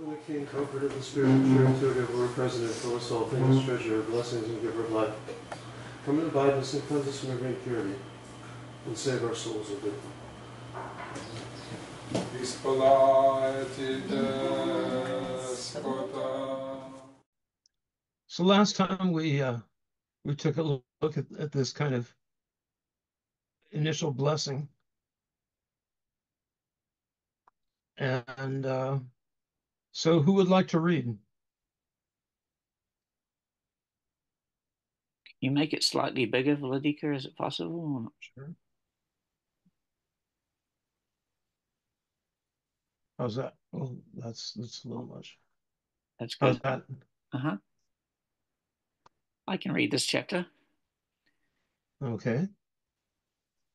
And the King, comforted the Spirit, true intuitive, word president, full of soul, famous treasure, blessings and giver of life, come and abide us and cleanse us from every impurity, and save our souls, O good. So last time we took a look at this kind of initial blessing, and so who would like to read? You make it slightly bigger, Vladika, is it possible or not? Sure. How's that? Oh, that's a little much. That's How's good. that? Uh-huh. I can read this chapter. Okay.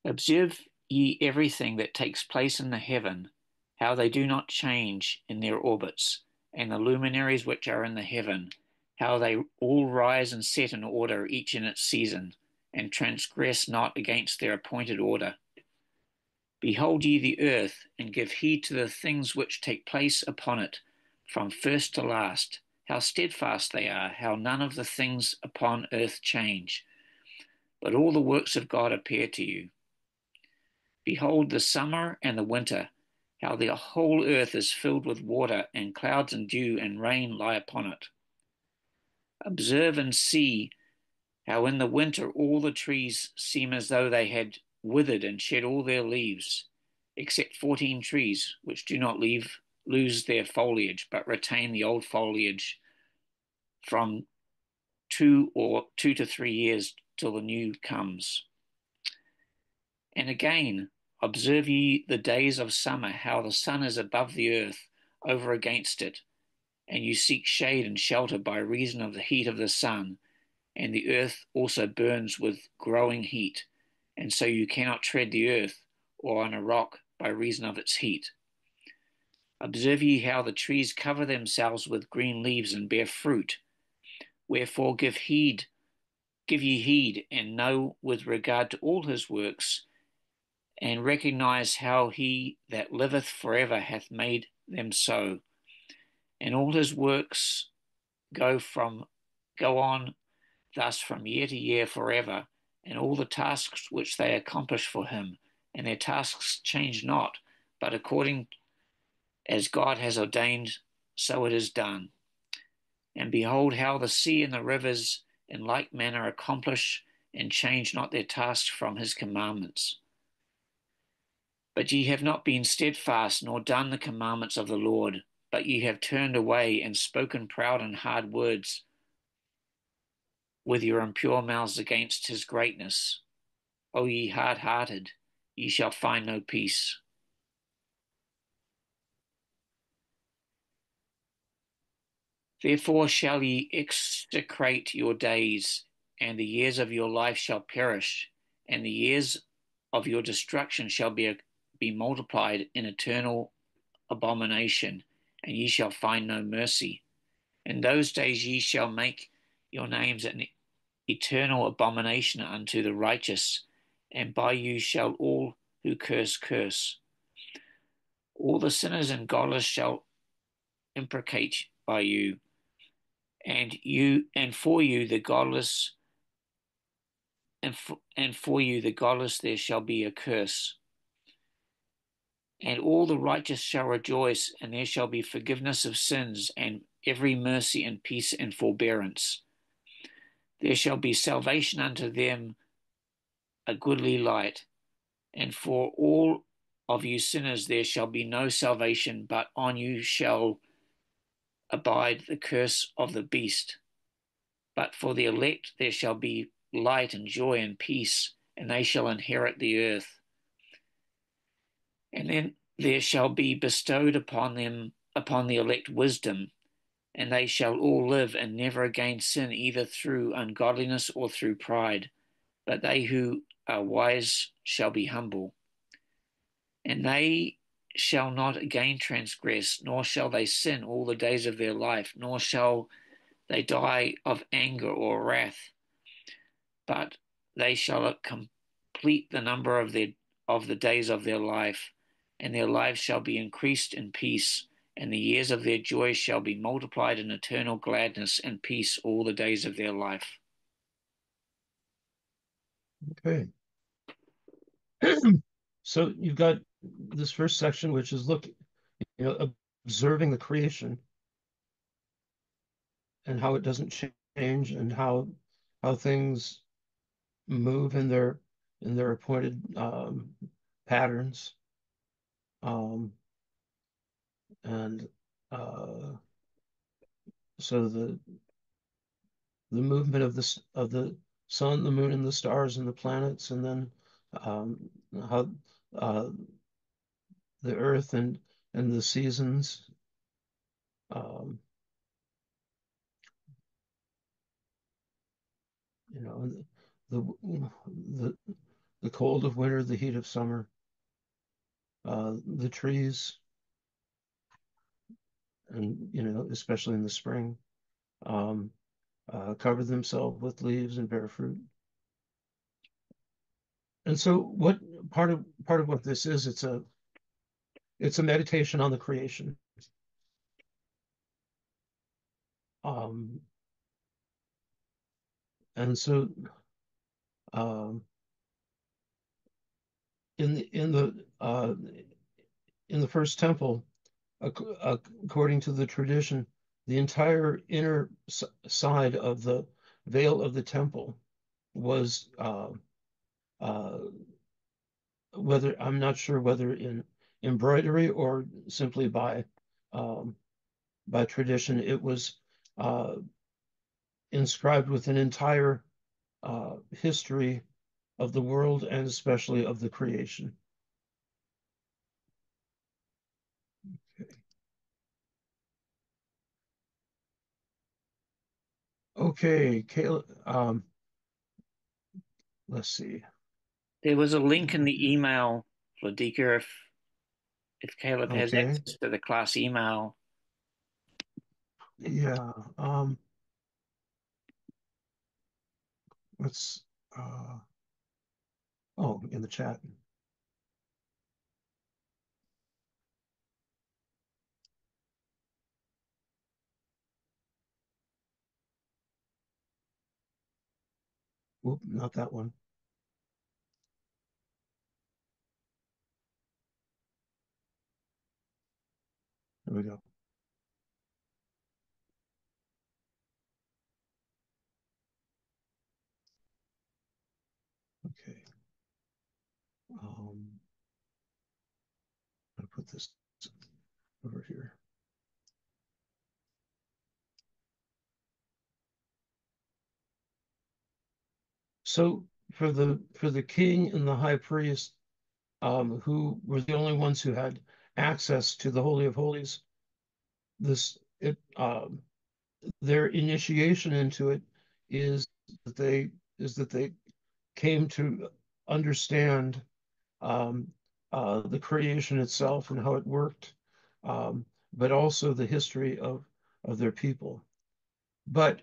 Observe ye everything that takes place in the heaven, how they do not change in their orbits, and the luminaries which are in the heaven, how they all rise and set in order, each in its season, and transgress not against their appointed order. Behold ye the earth, and give heed to the things which take place upon it, from first to last, how steadfast they are, how none of the things upon earth change. But all the works of God appear to you. Behold the summer and the winter, how the whole earth is filled with water, and clouds and dew and rain lie upon it. Observe and see how in the winter all the trees seem as though they had withered and shed all their leaves, except 14 trees, which do not lose their foliage, but retain the old foliage from 2 to 3 years till the new comes. And again, observe ye the days of summer, how the sun is above the earth, over against it, and you seek shade and shelter by reason of the heat of the sun, and the earth also burns with growing heat, and so you cannot tread the earth or on a rock by reason of its heat. Observe ye how the trees cover themselves with green leaves and bear fruit. Wherefore give ye heed, and know with regard to all his works, and recognize how he that liveth forever hath made them so. And all his works go on thus from year to year forever, and all the tasks which they accomplish for him, and their tasks change not, but according as God has ordained, so it is done. And behold how the sea and the rivers in like manner accomplish and change not their tasks from his commandments. But ye have not been steadfast, nor done the commandments of the Lord, but ye have turned away and spoken proud and hard words with your impure mouths against his greatness. O ye hard-hearted, ye shall find no peace. Therefore shall ye execrate your days, and the years of your life shall perish, and the years of your destruction shall be multiplied in eternal abomination, and ye shall find no mercy. In those days ye shall make your names an eternal abomination unto the righteous, and by you shall all who curse. All the sinners and godless shall imprecate by you, and for you the godless, and for you the godless there shall be a curse. And all the righteous shall rejoice, and there shall be forgiveness of sins, and every mercy and peace and forbearance. There shall be salvation unto them, a goodly light. And for all of you sinners there shall be no salvation, but on you shall abide the curse of the beast. But for the elect there shall be light and joy and peace, and they shall inherit the earth. And then there shall be bestowed upon the elect wisdom, and they shall all live and never again sin, either through ungodliness or through pride. But they who are wise shall be humble. And they shall not again transgress, nor shall they sin all the days of their life, nor shall they die of anger or wrath, but they shall complete the number of the days of their life, and their lives shall be increased in peace, and the years of their joy shall be multiplied in eternal gladness and peace all the days of their life. Okay. So you've got this first section, which is observing the creation and how it doesn't change, and how things move in their appointed patterns, um, and so the movement of the sun, the moon, and the stars and the planets, and then how uh, the earth and the seasons. Um, you know, the the cold of winter, the heat of summer, the trees, and especially in the spring, um, cover themselves with leaves and bear fruit. And so, what part of what this is? It's a meditation on the creation. Um, and so, um, in the in the in the first temple, according to the tradition, the entire inner side of the veil of the temple was uh, whether I'm not sure whether in embroidery or simply um, by tradition, it was uh, inscribed with an entire history of the world and especially of the creation. Okay, Caleb, let's see. There was a link in the email, Vladika, if Caleb has Okay, access to the class email. yeah. Let's. Uh, oh, in the chat. Whoop, not that one. There we go. Okay. I'll put this over here. So for the king and the high priest, who were the only ones who had access to the Holy of Holies, this it their initiation into it is that they came to understand um, the creation itself and how it worked, but also the history of their people. But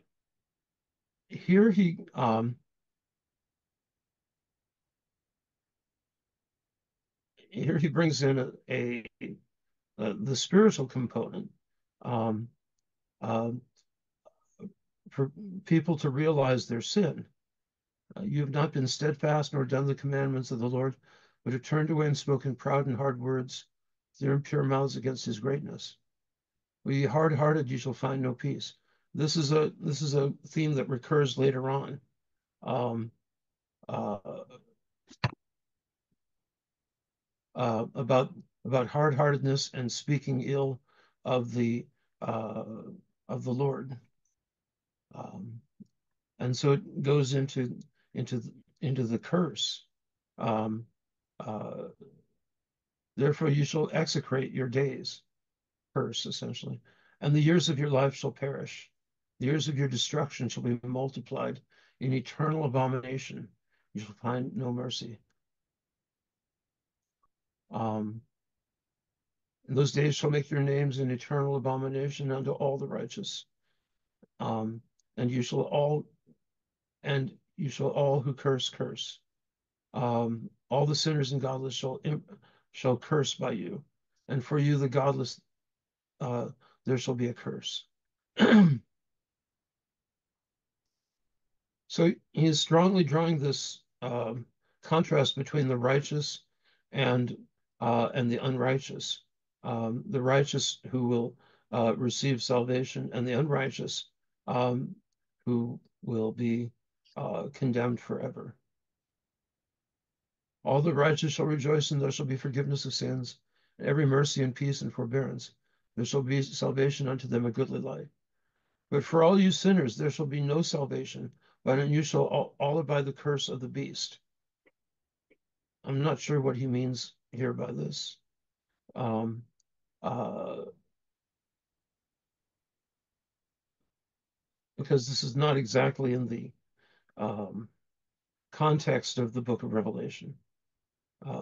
here he brings in the spiritual component, um, uh, for people to realize their sin. You have not been steadfast nor done the commandments of the Lord, but have turned away and spoken proud and hard words, their impure mouths against his greatness. We hard-hearted, you shall find no peace. This is a theme that recurs later on, um, uh, about hard-heartedness and speaking ill of the uh, of the Lord, um, and so it goes into into the curse. Um, uh, Therefore, you shall execrate your days, curse essentially, and the years of your life shall perish. The years of your destruction shall be multiplied in eternal abomination. You shall find no mercy. Um, in those days shall make your names an eternal abomination unto all the righteous. Um, and you shall all who curse. All the sinners and godless shall curse by you, and for you the godless there shall be a curse. So he is strongly drawing this contrast between the righteous and the unrighteous. The righteous who will receive salvation, and the unrighteous who will be condemned forever. All the righteous shall rejoice, and there shall be forgiveness of sins, and every mercy and peace and forbearance. There shall be salvation unto them, a goodly life. But for all you sinners, there shall be no salvation, but you shall all abide the curse of the beast. I'm not sure what he means here by this. Um, because this is not exactly in the context of the book of Revelation.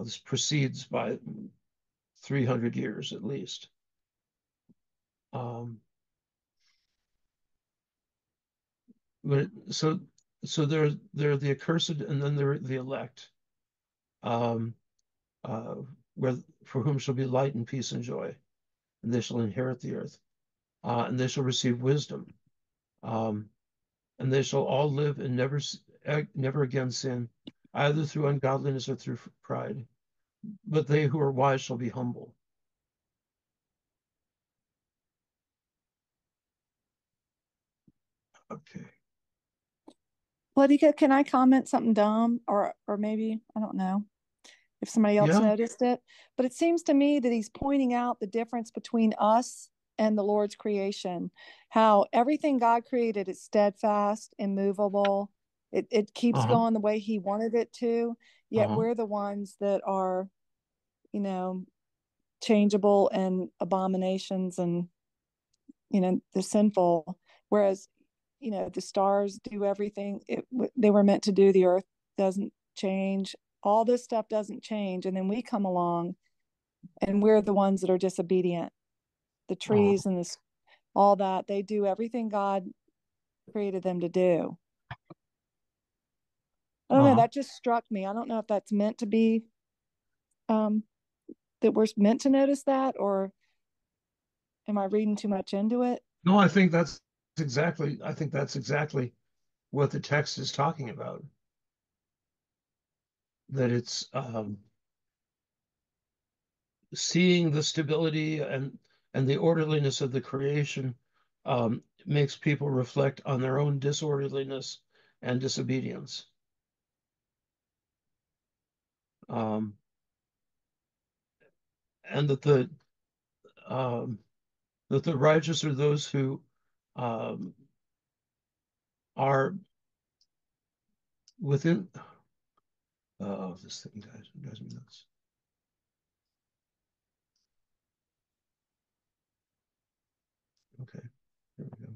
This precedes by 300 years at least. So they're the accursed, and then they're the elect, where for whom shall be light and peace and joy, and they shall inherit the earth, and they shall receive wisdom, and they shall all live and never again sin, either through ungodliness or through pride. But they who are wise shall be humble. Okay. Politica, can I comment something dumb, or maybe I don't know if somebody else noticed it, but it seems to me that he's pointing out the difference between us and the Lord's creation, how everything God created is steadfast, immovable. It keeps going the way he wanted it to, yet we're the ones that are, changeable and abominations and, the sinful. Whereas, the stars do everything they were meant to do. The earth doesn't change. All this stuff doesn't change. And then we come along and we're the ones that are disobedient. The trees and all that, they do everything God created them to do. I don't know. That just struck me. I don't know if that's meant to be, that we're meant to notice that, or am I reading too much into it? No, I think that's exactly what the text is talking about. That it's seeing the stability and the orderliness of the creation makes people reflect on their own disorderliness and disobedience. And that the righteous are those who are within. Oh, this thing drives me nuts. Okay, here we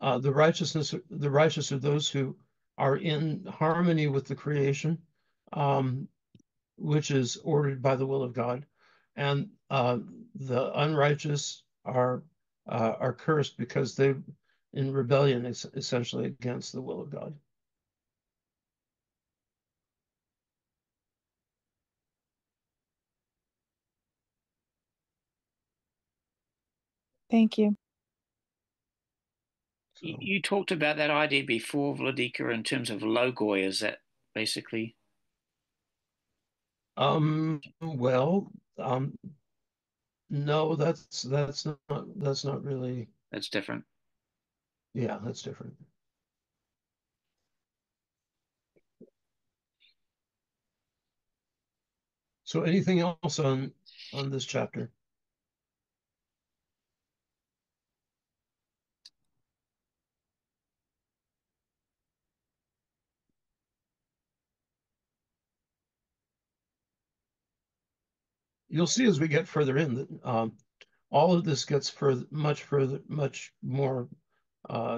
go. The righteous are those who are in harmony with the creation, which is ordered by the will of God, and the unrighteous are cursed because they're in rebellion, essentially against the will of God. Thank you. So, you talked about that idea before, Vladika, in terms of logoi. Is that basically? Well, no, that's not really. That's different. Yeah, that's different. So anything else on this chapter? You'll see as we get further in that all of this gets much more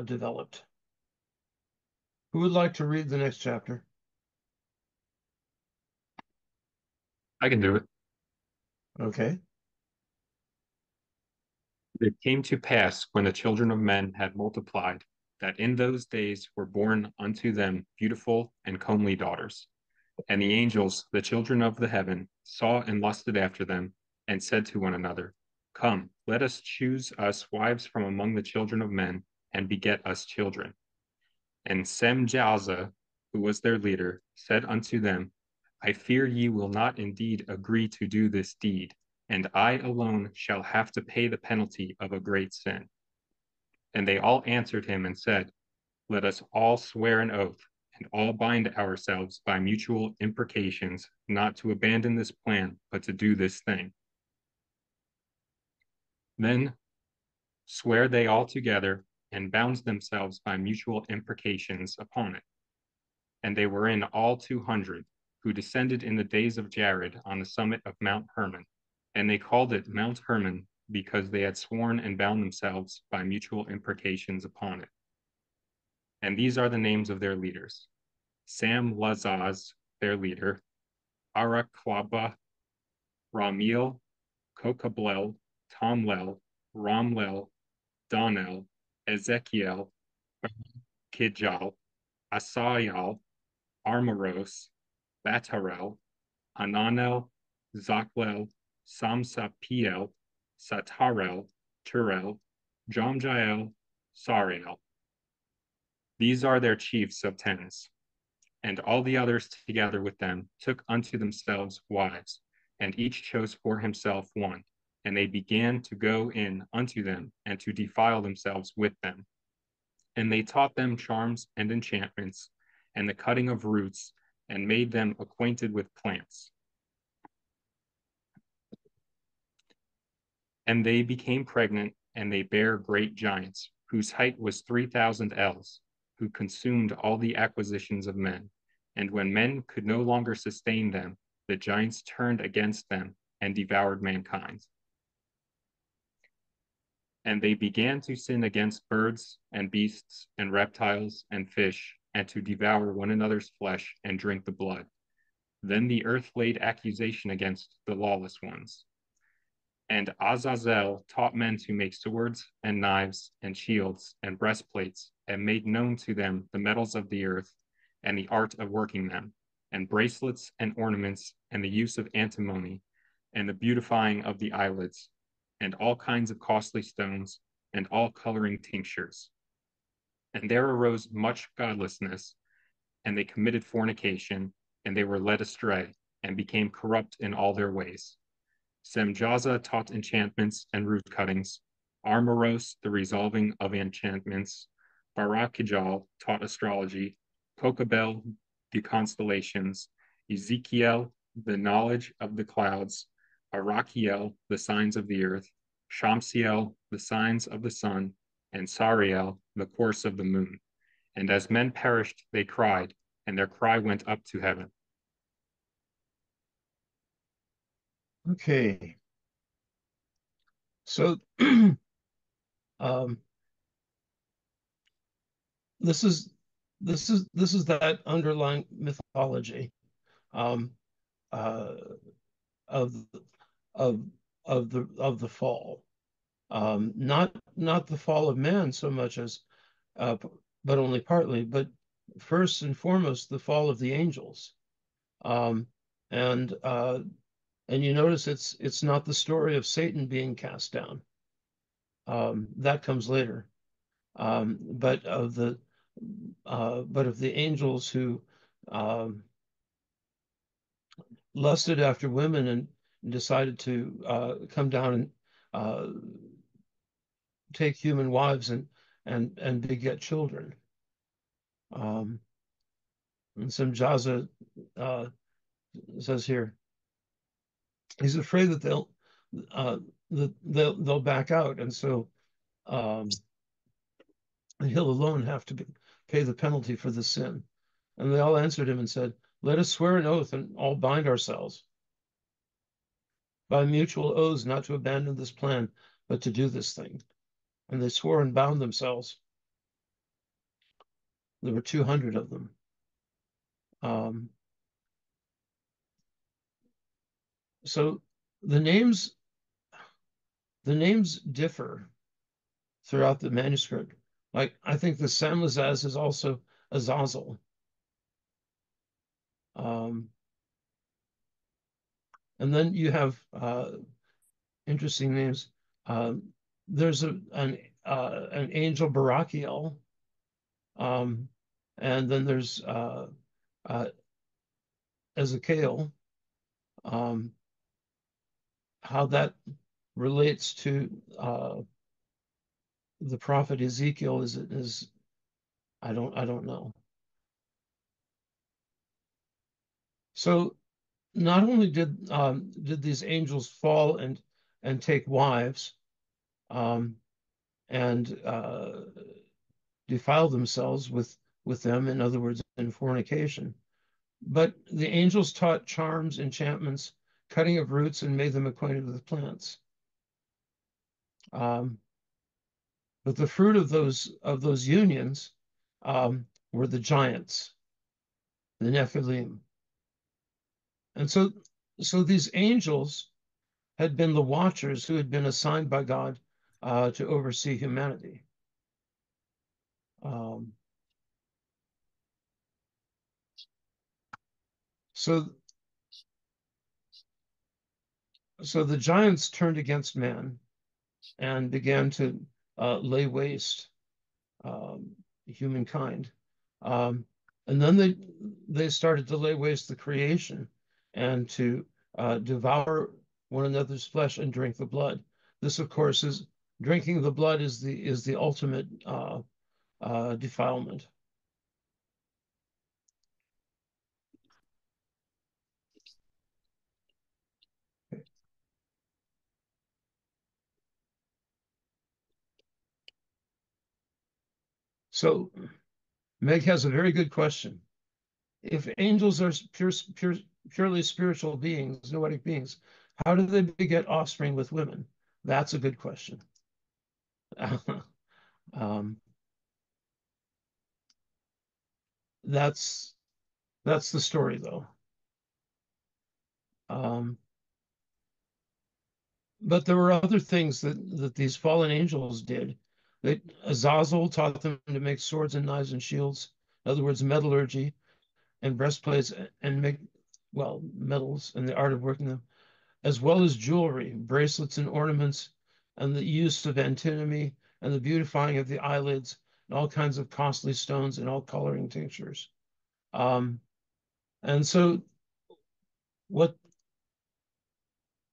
developed. Who would like to read the next chapter? I can do it. Okay. It came to pass when the children of men had multiplied, that in those days were born unto them beautiful and comely daughters. And the angels, the children of the heaven, saw and lusted after them, and said to one another, Come, let us choose us wives from among the children of men, and beget us children. And Semjaza, who was their leader, said unto them, I fear ye will not indeed agree to do this deed, and I alone shall have to pay the penalty of a great sin. And they all answered him and said, Let us all swear an oath, and all bind ourselves by mutual imprecations, not to abandon this plan, but to do this thing. Then swear they all together, and bound themselves by mutual imprecations upon it. And they were in all 200, who descended in the days of Jared on the summit of Mount Hermon. And they called it Mount Hermon, because they had sworn and bound themselves by mutual imprecations upon it. And these are the names of their leaders: Samlazaz, their leader; Arakwaba, Ramiel, Kokablel, Tomlel, Ramlel, Donel, Ezekiel, Kijal, Asayal, Armaros, Batarel, Hananel, Zaklel, Samsapiel, Satarel, Turel, Jomjael, Sariel. These are their chiefs of tens. And all the others together with them took unto themselves wives, and each chose for himself one. And they began to go in unto them, and to defile themselves with them. And they taught them charms and enchantments, and the cutting of roots, and made them acquainted with plants. And they became pregnant, and they bare great giants, whose height was 3,000 ells, who consumed all the acquisitions of men. And when men could no longer sustain them, the giants turned against them and devoured mankind. And they began to sin against birds and beasts and reptiles and fish, and to devour one another's flesh and drink the blood. Then the earth laid accusation against the lawless ones. And Azazel taught men to make swords and knives and shields and breastplates, and made known to them the metals of the earth, and the art of working them, and bracelets and ornaments, and the use of antimony, and the beautifying of the eyelids, and all kinds of costly stones, and all coloring tinctures. And there arose much godlessness, and they committed fornication, and they were led astray, and became corrupt in all their ways. Semjaza taught enchantments and root cuttings, Armaros the resolving of enchantments, Barakijal taught astrology, Kokabel the constellations, Ezekiel the knowledge of the clouds, Arakiel the signs of the earth, Shamsiel the signs of the sun, and Sariel the course of the moon. And as men perished, they cried, and their cry went up to heaven. Okay. So this is that underlying mythology um, of the fall. Not the fall of man so much as, but only partly, but first and foremost the fall of the angels. And you notice it's not the story of Satan being cast down. That comes later. But of the angels who lusted after women and decided to come down and take human wives and beget children. And some Jaza says here, he's afraid that they'll back out, and so he'll alone have to pay the penalty for the sin. And they all answered him and said, Let us swear an oath and all bind ourselves by mutual oaths not to abandon this plan, but to do this thing. And they swore and bound themselves. There were 200 of them. So the names differ throughout the manuscript. Like, I think the Samlazaz is also Azazel. And then you have interesting names. There's an angel Barachiel, and then there's Ezekiel. How that relates to the prophet Ezekiel is I don't know. So not only did these angels fall and take wives and defile themselves with them, in other words, in fornication, but the angels taught charms, enchantments, cutting of roots, and made them acquainted with plants. But the fruit of those unions were the giants, the Nephilim. And so these angels had been the watchers who had been assigned by God to oversee humanity. So the giants turned against man and began to lay waste humankind. And then they started to lay waste the creation and to devour one another's flesh and drink the blood. This, of course, is drinking the blood is the ultimate defilement. So Meg has a very good question. If angels are purely spiritual beings, noetic beings, how do they beget offspring with women? That's a good question. That's the story, though. But there were other things that these fallen angels did. Azazel taught them to make swords and knives and shields. In other words, metallurgy and breastplates and make, well, metals and the art of working them, as well as jewelry, bracelets and ornaments, and the use of antinomy and the beautifying of the eyelids, and all kinds of costly stones and all coloring tinctures. And so what?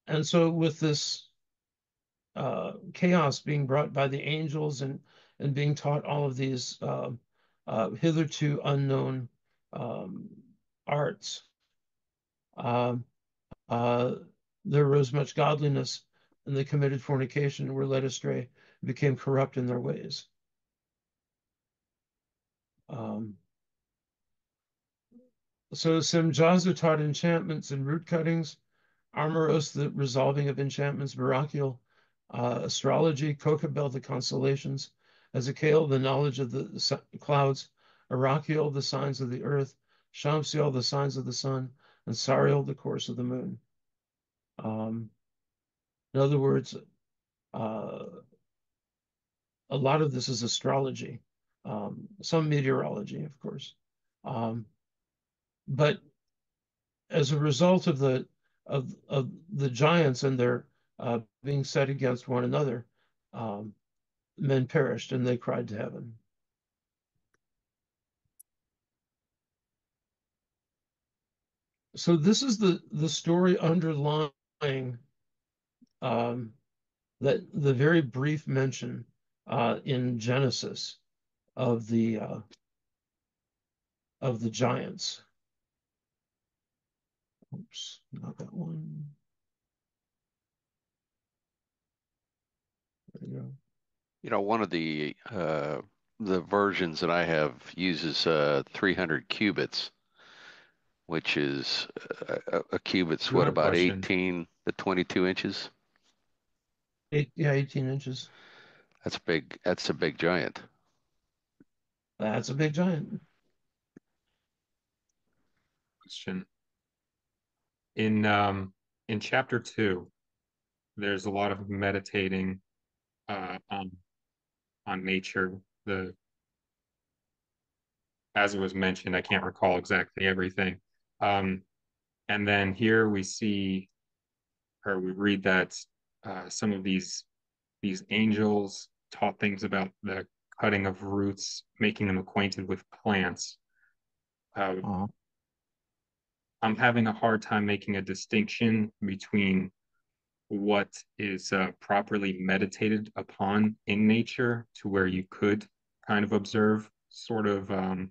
And so with this chaos being brought by the angels and being taught all of these hitherto unknown arts, there arose much godliness, and they committed fornication and were led astray, and became corrupt in their ways. So Semjazu taught enchantments and root cuttings, Armoros the resolving of enchantments, Barachiel, astrology, Kokabel the constellations, Ezekiel the knowledge of the clouds, Arachiel the signs of the earth, Shamsiel the signs of the sun, and Sariel the course of the moon. In other words, a lot of this is astrology, some meteorology, of course. But as a result of the giants and their being set against one another, men perished and they cried to heaven. So this is the story underlying that the very brief mention in Genesis of the giants. Oops, not that one. There you go. You know, one of the versions that I have uses 300 cubits, which is a cubit's what, about question. 18 to 22 inches? 18 inches. That's big. That's a big giant. That's a big giant. Question. In chapter 2, there's a lot of meditating on nature. As it was mentioned, I can't recall exactly everything. And then here we see, or we read that some of these angels taught things about the cutting of roots, making them acquainted with plants. Uh-huh. I'm having a hard time making a distinction between what is properly meditated upon in nature to where you could kind of observe sort of, I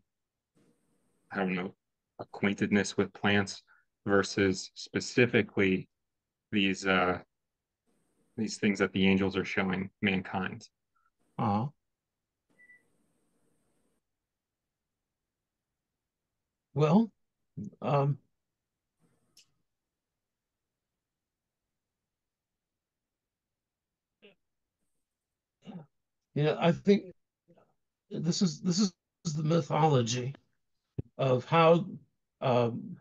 don't know, acquaintedness with plants versus specifically these uh, these things that the angels are showing mankind. Uh-huh. Well, um, I think this is the mythology of how um,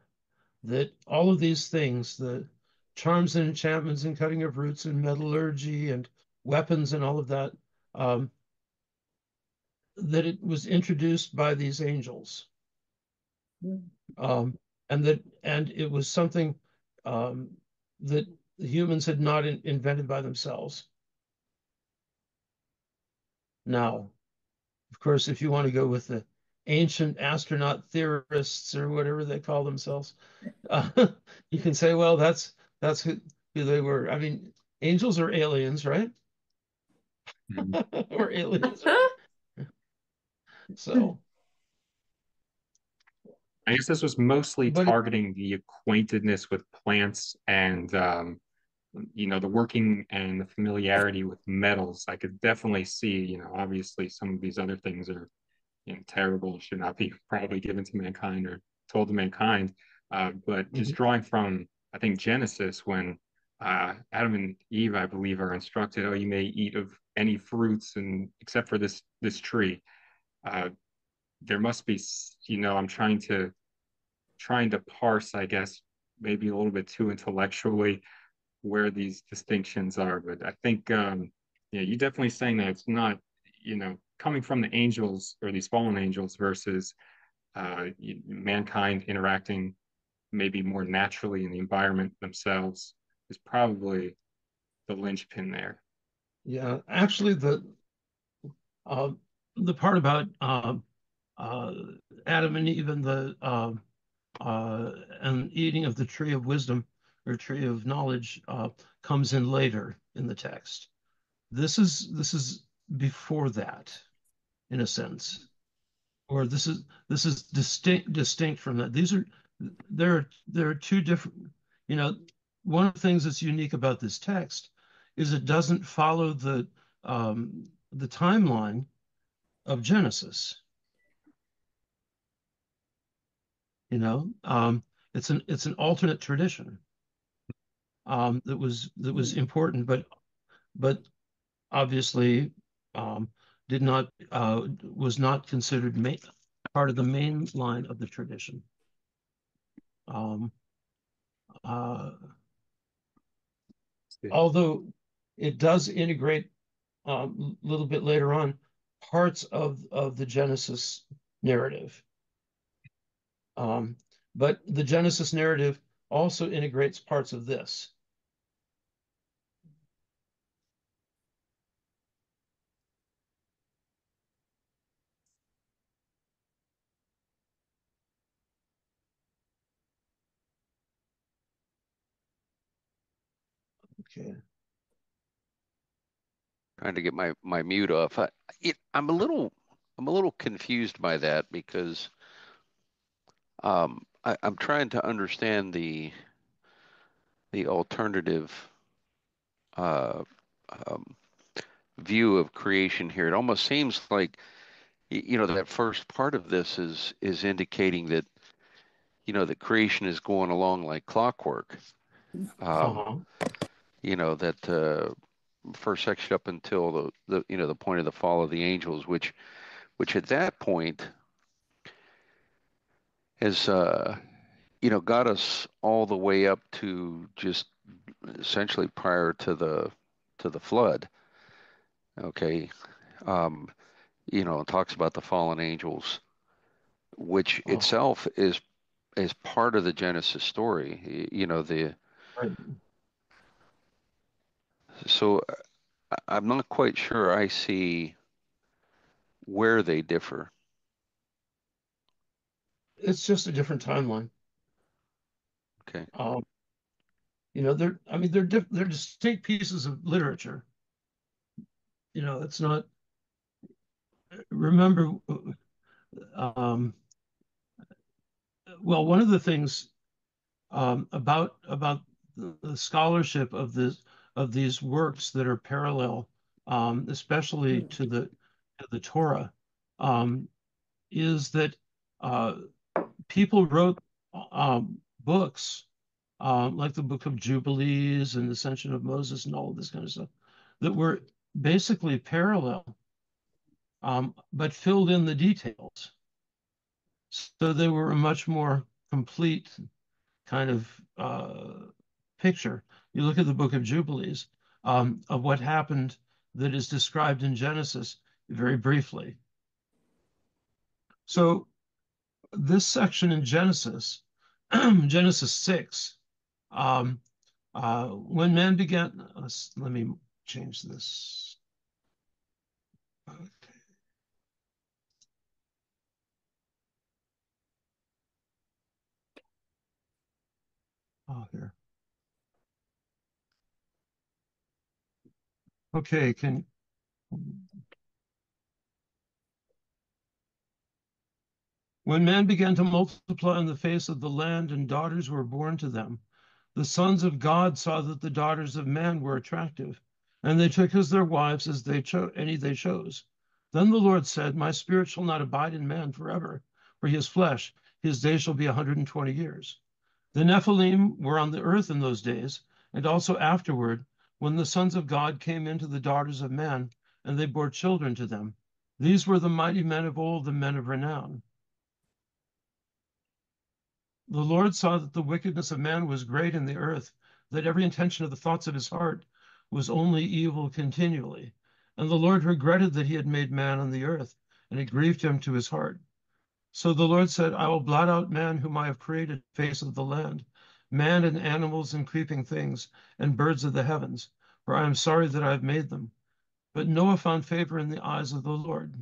that all of these things, the charms and enchantments and cutting of roots and metallurgy and weapons and all of that, um, that it was introduced by these angels, and it was something um, that the humans had not invented by themselves. Now, of course, if you want to go with the ancient astronaut theorists or whatever they call themselves, uh, you can say, well, that's who they were. I mean, angels are aliens, right? Mhm. Or aliens, right? So, I guess this was mostly but it, targeting the acquaintedness with plants and the working and the familiarity with metals. I could definitely see, obviously some of these other things are terrible, should not be probably given to mankind or told to mankind. But just Mhm. drawing from, I think, Genesis, when Adam and Eve, I believe, are instructed, "Oh, you may eat of any fruits, and except for this tree." Uh, there must be, I'm trying to parse, I guess, maybe a little bit too intellectually where these distinctions are. But I think, yeah, you're definitely saying that it's not, coming from the angels or these fallen angels versus mankind interacting maybe more naturally in the environment themselves is probably the linchpin there. Yeah, actually, uh, the part about uh, Adam and Eve and eating of the tree of wisdom or tree of knowledge comes in later in the text. This is before that, in a sense, or this is distinct from that. There are two different. You know, one of the things that's unique about this text is it doesn't follow the timeline of Genesis. You know, it's an alternate tradition that was important, but obviously um, did not was not considered part of the main line of the tradition. Um, uh, although it does integrate a little bit later on parts of the Genesis narrative. Um, but the Genesis narrative also integrates parts of this. Okay. Trying to get my mute off. I'm a little confused by that because I'm trying to understand the alternative uh, um, view of creation here. It almost seems like that first part of this is indicating that that creation is going along like clockwork. Um, Uh-huh. that first section up until the point of the fall of the angels, which at that point has got us all the way up to just essentially prior to the flood. Okay. Um, it talks about the fallen angels, which Uh-huh. itself is part of the Genesis story. Right. So I'm not quite sure I see where they differ. It's just a different timeline. Okay. They're distinct pieces of literature. It's not. Remember, well, one of the things about the scholarship of these works that are parallel, especially to the Torah, is that people wrote books like the Book of Jubilees and Ascension of Moses and all of this kind of stuff that were basically parallel, but filled in the details. So they were a much more complete kind of picture. You look at the Book of Jubilees of what happened that is described in Genesis very briefly. So this section in Genesis, Genesis 6, when man began, let me change this. Okay. Oh, here. Okay, when man began to multiply on the face of the land and daughters were born to them, the sons of God saw that the daughters of man were attractive, and they took as their wives as any they chose. Then the Lord said, my spirit shall not abide in man forever, for he is flesh. His days shall be 120 years. The Nephilim were on the earth in those days, and also afterward, when the sons of God came into the daughters of man, and they bore children to them. These were the mighty men of old, the men of renown. The Lord saw that the wickedness of man was great in the earth, that every intention of the thoughts of his heart was only evil continually. And the Lord regretted that he had made man on the earth, and it grieved him to his heart. So the Lord said, I will blot out man whom I have created, face of the land, man and animals and creeping things, and birds of the heavens, for I am sorry that I have made them. But Noah found favor in the eyes of the Lord.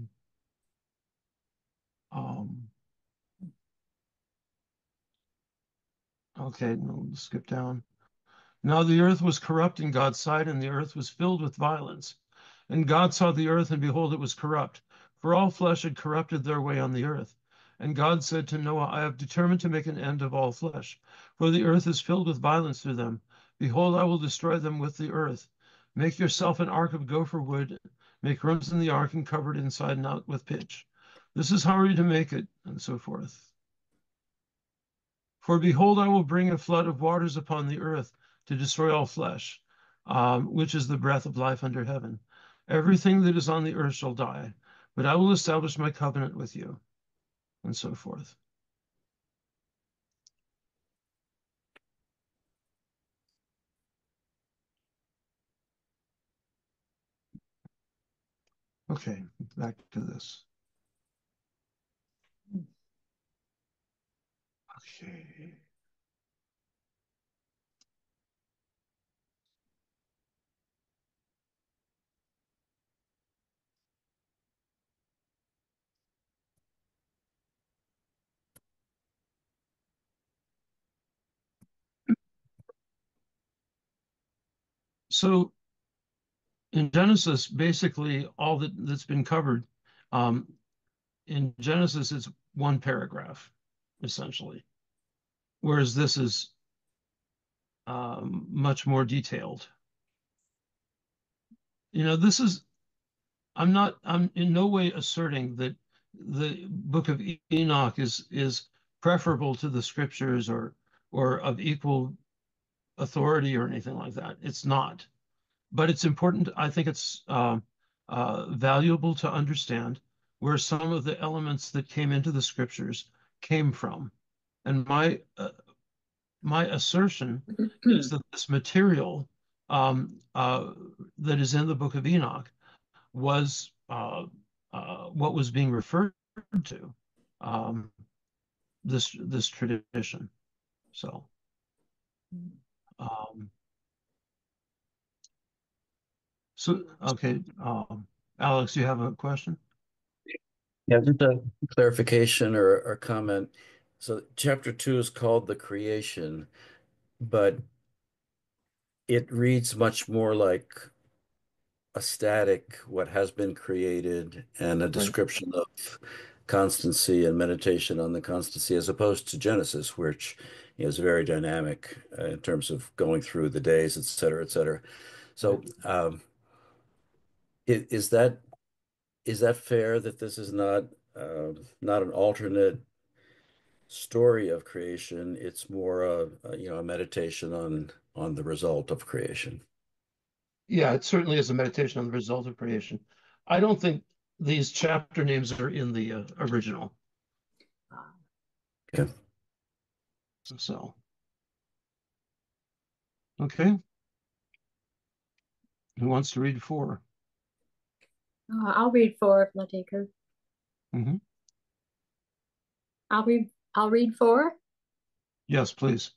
Okay, no, skip down. Now the earth was corrupt in God's sight, and the earth was filled with violence. And God saw the earth, and behold, it was corrupt, for all flesh had corrupted their way on the earth. And God said to Noah, I have determined to make an end of all flesh, for the earth is filled with violence through them. Behold, I will destroy them with the earth. Make yourself an ark of gopher wood, make rooms in the ark, and cover it inside and out with pitch. This is how are you to make it, and so forth. For behold, I will bring a flood of waters upon the earth to destroy all flesh, which is the breath of life under heaven. Everything that is on the earth shall die, but I will establish my covenant with you, and so forth. Okay, back to this. Okay. So in Genesis, basically all that's been covered, in Genesis, it's one paragraph, essentially, whereas this is much more detailed. This is, I'm in no way asserting that the book of Enoch is preferable to the scriptures or of equal authority or anything like that. It's not. But it's important. I think it's valuable to understand where some of the elements that came into the scriptures came from. And my assertion is that this material that is in the book of Enoch was what was being referred to, this tradition. So, So, okay, Alex, you have a question? Yeah, just a clarification or comment. So chapter 2 is called the creation, but it reads much more like a static, what has been created, and a Right. description of constancy and meditation on the constancy, as opposed to Genesis, which is very dynamic in terms of going through the days, et cetera, et cetera. So, is that fair that this is not an alternate story of creation? It's more a meditation on the result of creation. Yeah, it certainly is a meditation on the result of creation. I don't think these chapter names are in the original. Okay. So, okay. Who wants to read 4? I'll read 4, Latika. Mm-hmm. I'll read 4. Yes, please.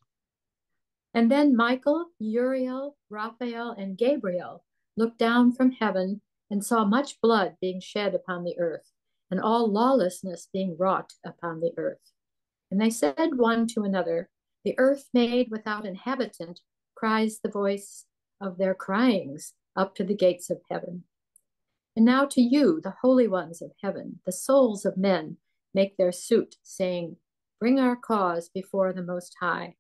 And then Michael, Uriel, Raphael, and Gabriel looked down from heaven and saw much blood being shed upon the earth, and all lawlessness being wrought upon the earth. And they said one to another, the earth made without inhabitant cries the voice of their cryings up to the gates of heaven. And now to you, the holy ones of heaven, the souls of men, make their suit, saying, bring our cause before the Most High.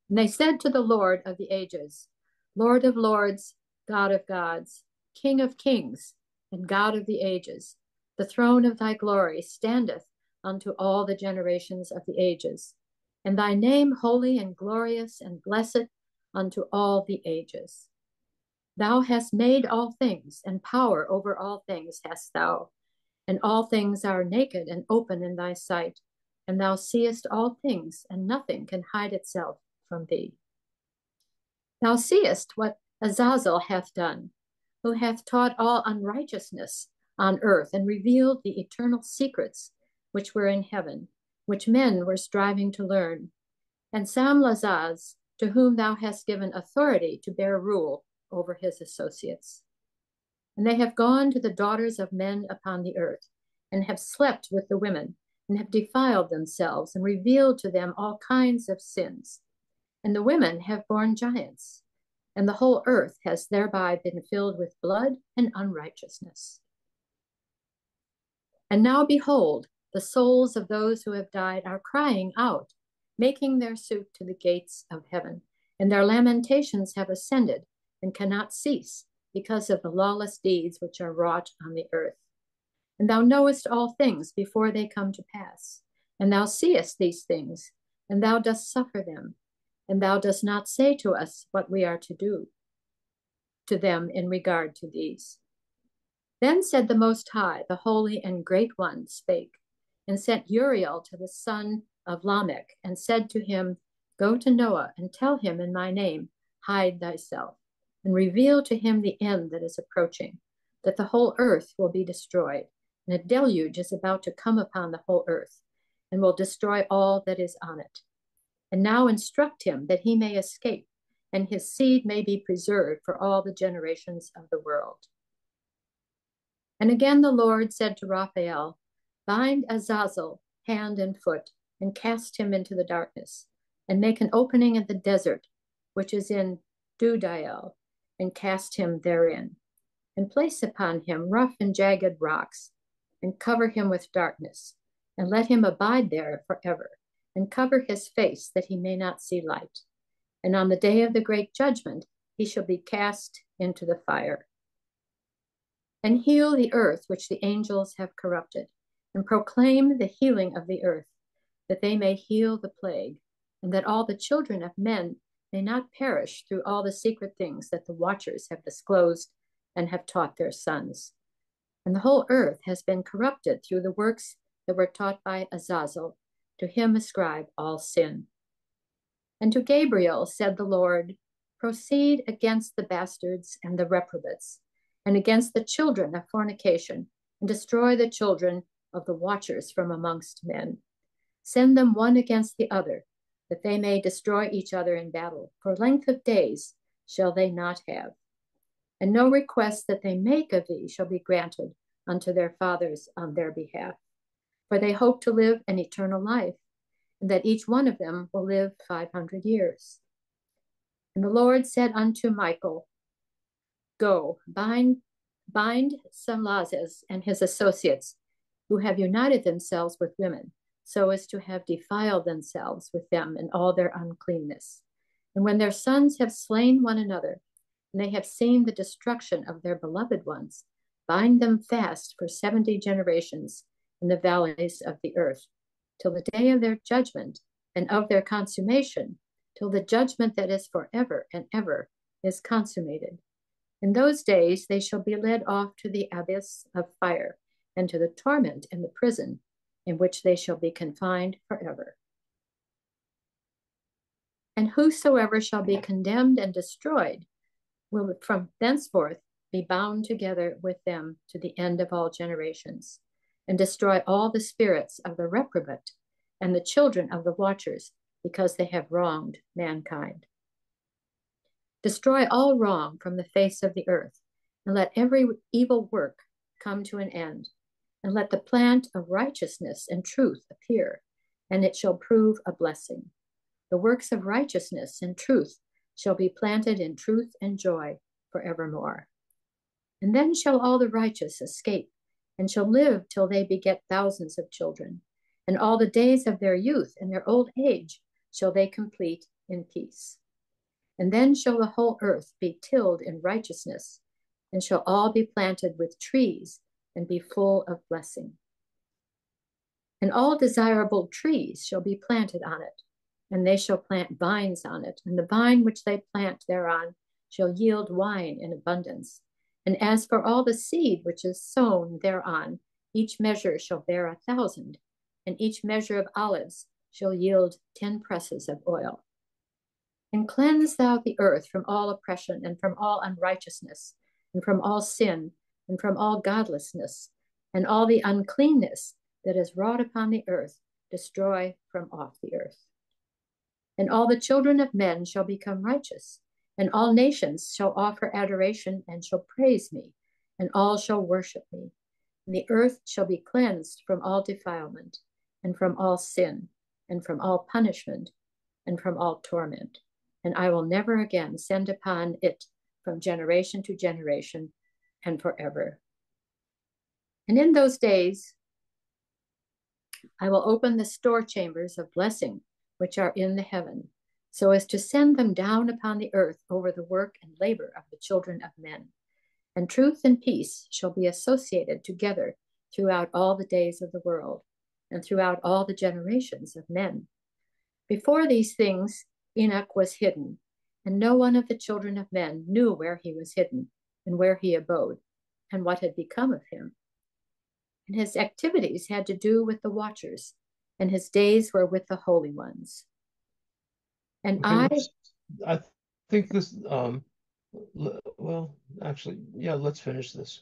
And they said to the Lord of the ages, Lord of lords, God of gods, King of kings, and God of the ages, the throne of thy glory standeth unto all the generations of the ages, and thy name holy and glorious and blessed unto all the ages. Thou hast made all things, and power over all things hast thou, and all things are naked and open in thy sight, and thou seest all things, and nothing can hide itself from thee. Thou seest what Azazel hath done, who hath taught all unrighteousness on earth, and revealed the eternal secrets which were in heaven, which men were striving to learn. And Samlazaz, to whom thou hast given authority to bear rule over his associates. And they have gone to the daughters of men upon the earth, and have slept with the women, and have defiled themselves, and revealed to them all kinds of sins. And the women have borne giants, and the whole earth has thereby been filled with blood and unrighteousness. And now behold, the souls of those who have died are crying out, making their suit to the gates of heaven, and their lamentations have ascended and cannot cease because of the lawless deeds which are wrought on the earth. And thou knowest all things before they come to pass, and thou seest these things, and thou dost suffer them, and thou dost not say to us what we are to do to them in regard to these. Then said the Most High, the Holy and Great One, spake, and sent Uriel to the son of Lamech, and said to him, go to Noah, and tell him in my name, hide thyself, and reveal to him the end that is approaching, that the whole earth will be destroyed, and a deluge is about to come upon the whole earth, and will destroy all that is on it. And now instruct him that he may escape, and his seed may be preserved for all the generations of the world. And again the Lord said to Raphael, bind Azazel hand and foot, and cast him into the darkness, and make an opening in the desert, which is in Dudael, and cast him therein, and place upon him rough and jagged rocks, and cover him with darkness, and let him abide there forever, and cover his face that he may not see light. And on the day of the great judgment, he shall be cast into the fire. And heal the earth which the angels have corrupted, and proclaim the healing of the earth, that they may heal the plague, and that all the children of men may not perish through all the secret things that the watchers have disclosed and have taught their sons. And the whole earth has been corrupted through the works that were taught by Azazel. To him ascribe all sin. And to Gabriel said the Lord, proceed against the bastards and the reprobates, and against the children of fornication, and destroy the children of the watchers from amongst men. Send them one against the other, that they may destroy each other in battle. For length of days shall they not have. and no request that they make of thee shall be granted unto their fathers on their behalf. For they hope to live an eternal life, and that each one of them will live 500 years. And the Lord said unto Michael, Go, bind Samlazes and his associates, who have united themselves with women, so as to have defiled themselves with them in all their uncleanness. And when their sons have slain one another, and they have seen the destruction of their beloved ones, bind them fast for 70 generations in the valleys of the earth, till the day of their judgment and of their consummation, till the judgment that is forever and ever is consummated. In those days they shall be led off to the abyss of fire, and to the torment in the prison, in which they shall be confined forever. And whosoever shall be condemned and destroyed will from thenceforth be bound together with them to the end of all generations, and destroy all the spirits of the reprobate and the children of the watchers, because they have wronged mankind. Destroy all wrong from the face of the earth, and let every evil work come to an end, and let the plant of righteousness and truth appear, and it shall prove a blessing. The works of righteousness and truth shall be planted in truth and joy forevermore. And then shall all the righteous escape, and shall live till they beget thousands of children, and all the days of their youth and their old age shall they complete in peace. And then shall the whole earth be tilled in righteousness, and shall all be planted with trees, and be full of blessing. And all desirable trees shall be planted on it, and they shall plant vines on it, and the vine which they plant thereon shall yield wine in abundance. And as for all the seed which is sown thereon, each measure shall bear 1,000, and each measure of olives shall yield 10 presses of oil. And cleanse thou the earth from all oppression, and from all unrighteousness, and from all sin, and from all godlessness, and all the uncleanness that is wrought upon the earth, destroy from off the earth. And all the children of men shall become righteous, and all nations shall offer adoration and shall praise me, and all shall worship me. And the earth shall be cleansed from all defilement, and from all sin, and from all punishment, and from all torment. And I will never again send upon it from generation to generation and forever. And in those days, I will open the store chambers of blessing which are in the heaven, so as to send them down upon the earth over the work and labor of the children of men. And truth and peace shall be associated together throughout all the days of the world, and throughout all the generations of men. Before these things, Enoch was hidden, and no one of the children of men knew where he was hidden, and where he abode, and what had become of him. And his activities had to do with the watchers, and his days were with the holy ones. And Okay, I think this, well, actually, yeah, let's finish this.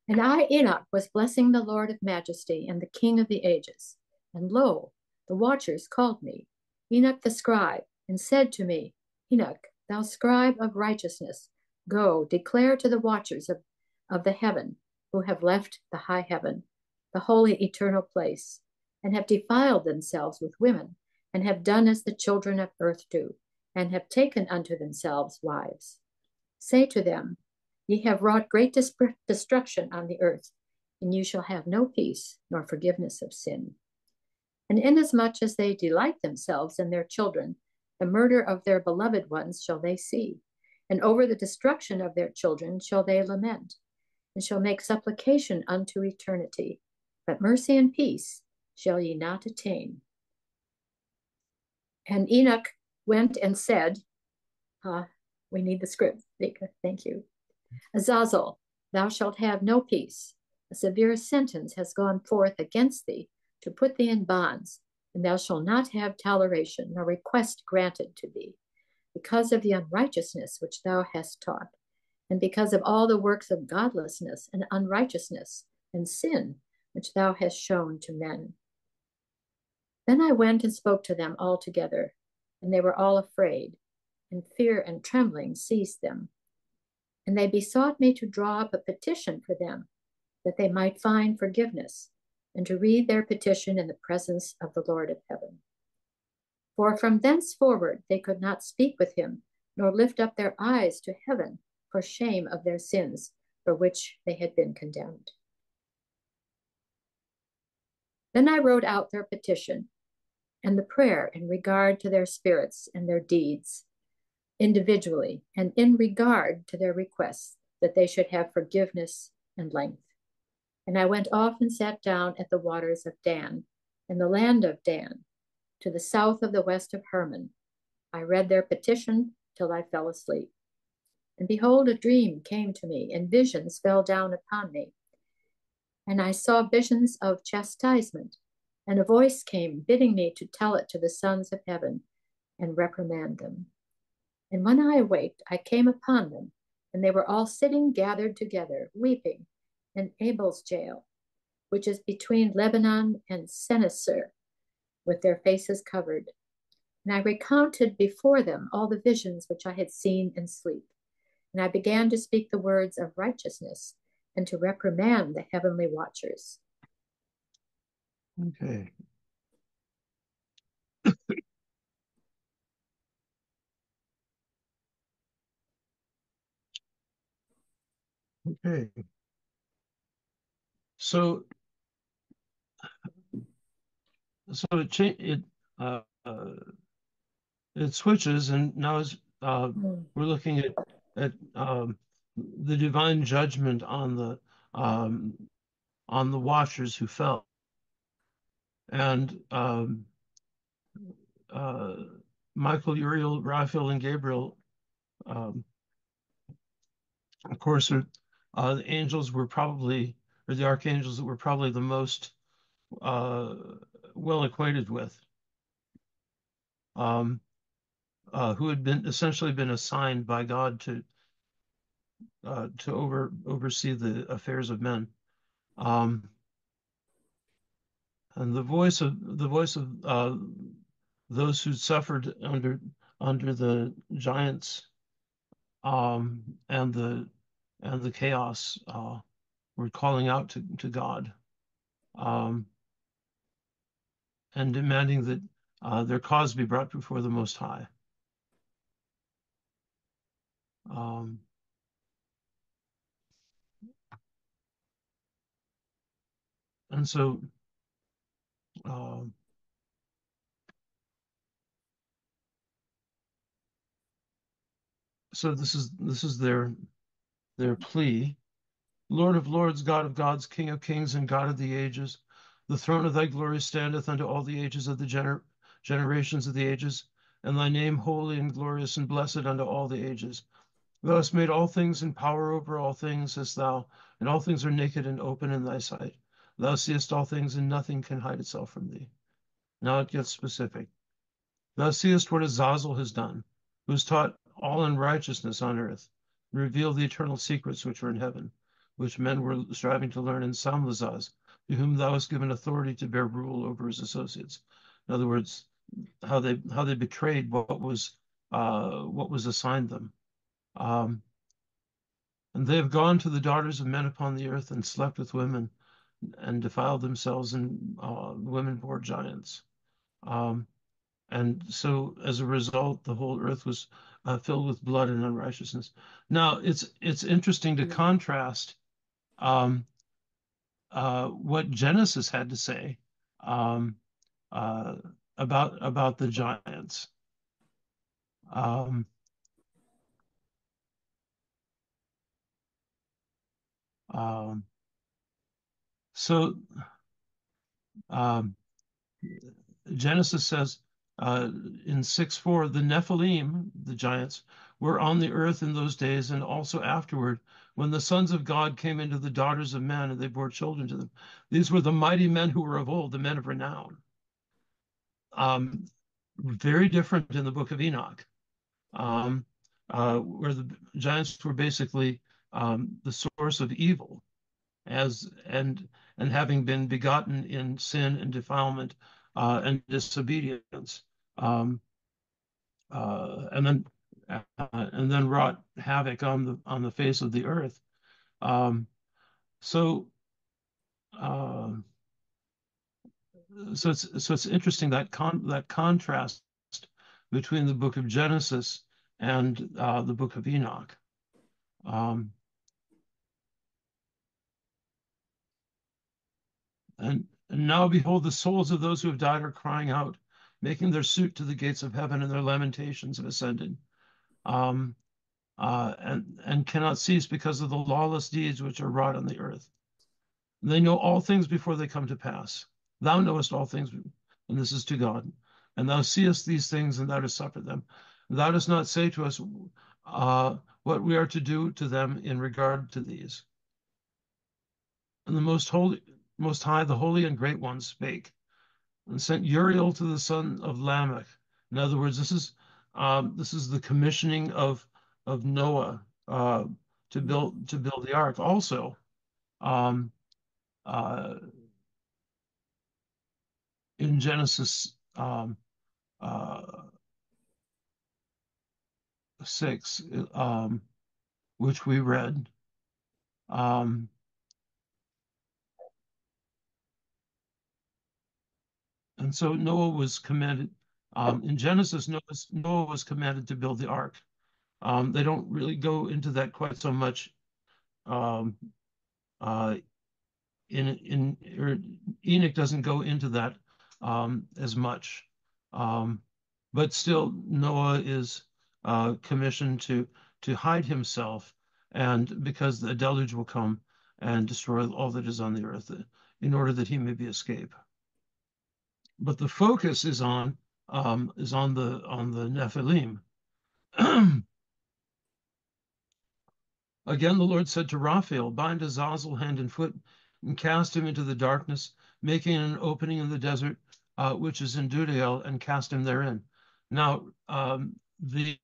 And I, Enoch, was blessing the Lord of majesty and the King of the ages. And lo, the watchers called me, Enoch the scribe, and said to me, Enoch, thou scribe of righteousness, go, declare to the watchers of the heaven, who have left the high heaven, the holy eternal place, and have defiled themselves with women, and have done as the children of earth do, and have taken unto themselves wives. Say to them, ye have wrought great destruction on the earth, and you shall have no peace nor forgiveness of sin. And inasmuch as they delight themselves in their children, the murder of their beloved ones shall they see, and over the destruction of their children shall they lament, and shall make supplication unto eternity. But mercy and peace shall ye not attain. And Enoch went and said, we need the script, thank you. Azazel, thou shalt have no peace. A severe sentence has gone forth against thee to put thee in bonds, and thou shalt not have toleration nor request granted to thee, because of the unrighteousness which thou hast taught, and because of all the works of godlessness and unrighteousness and sin which thou hast shown to men. Then I went and spoke to them all together, and they were all afraid, and fear and trembling seized them. And they besought me to draw up a petition for them, that they might find forgiveness, and to read their petition in the presence of the Lord of heaven. For from thenceforward they could not speak with him, nor lift up their eyes to heaven for shame of their sins, for which they had been condemned. Then I wrote out their petition and the prayer in regard to their spirits and their deeds, individually, and in regard to their requests that they should have forgiveness and length. And I went off and sat down at the waters of Dan, in the land of Dan, to the south of the west of Hermon. I read their petition till I fell asleep. And behold, a dream came to me, and visions fell down upon me. And I saw visions of chastisement, and a voice came bidding me to tell it to the sons of heaven and reprimand them. And when I awaked, I came upon them, and they were all sitting gathered together, weeping, in Abel's jail, which is between Lebanon and Seneser, with their faces covered. And I recounted before them all the visions which I had seen in sleep. And I began to speak the words of righteousness and to reprimand the heavenly watchers. Okay. Okay. So it switches, and now we're looking at the divine judgment on the watchers who fell, and Michael, Uriel, Raphael, and Gabriel, of course, the angels were probably, or the archangels that were probably the most well acquainted with, who had been essentially been assigned by God to oversee the affairs of men. And the voice of those who suffered under the giants and the chaos were calling out to God, and demanding that their cause be brought before the Most High. And so this is their plea. Lord of lords, God of gods, King of kings, and God of the ages, the throne of thy glory standeth unto all the ages of the generations of the ages, and thy name holy and glorious and blessed unto all the ages. Thou hast made all things, and power over all things hast thou, and all things are naked and open in thy sight. Thou seest all things, and nothing can hide itself from thee. Now it gets specific. Thou seest what Azazel has done, who has taught all unrighteousness on earth, and revealed the eternal secrets which were in heaven, which men were striving to learn in Samlazaz, to whom thou hast given authority to bear rule over his associates. In other words, how they betrayed what was assigned them. And they have gone to the daughters of men upon the earth and slept with women and defiled themselves, and women bore giants. And so as a result, the whole earth was filled with blood and unrighteousness. Now, it's interesting to contrast what Genesis had to say about the giants. Genesis says in 6:4, the Nephilim, the giants, were on the earth in those days and also afterward, when the sons of God came into the daughters of men and they bore children to them. These were the mighty men who were of old, the men of renown. Very different in the book of Enoch, where the giants were basically the source of evil, and having been begotten in sin and defilement and disobedience. And then and then wrought havoc on the face of the earth. Um, so uh, so it's interesting that contrast between the book of Genesis and the book of Enoch. Um, and now behold, the souls of those who have died are crying out, making their suit to the gates of heaven, and their lamentations have ascended, and cannot cease because of the lawless deeds which are wrought on the earth. They know all things before they come to pass. Thou knowest all things, and this is to God. And thou seest these things, and thou dost suffer them. And thou dost not say to us what we are to do to them in regard to these. And the most high, the holy and great one, spake and sent Uriel to the son of Lamech. In other words, this is the commissioning of Noah to build the ark. Also, um, in Genesis 6, which we read. And so Noah was commanded, in Genesis, Noah was commanded to build the ark. They don't really go into that quite so much um, Enoch doesn't go into that as much. But still, Noah is commissioned to hide himself, and because the deluge will come and destroy all that is on the earth, in order that he may be escaped. But the focus is on the Nephilim. Again, the Lord said to Raphael, bind Azazel hand and foot and cast him into the darkness, making an opening in the desert, which is in Dudael, and cast him therein. Now, on the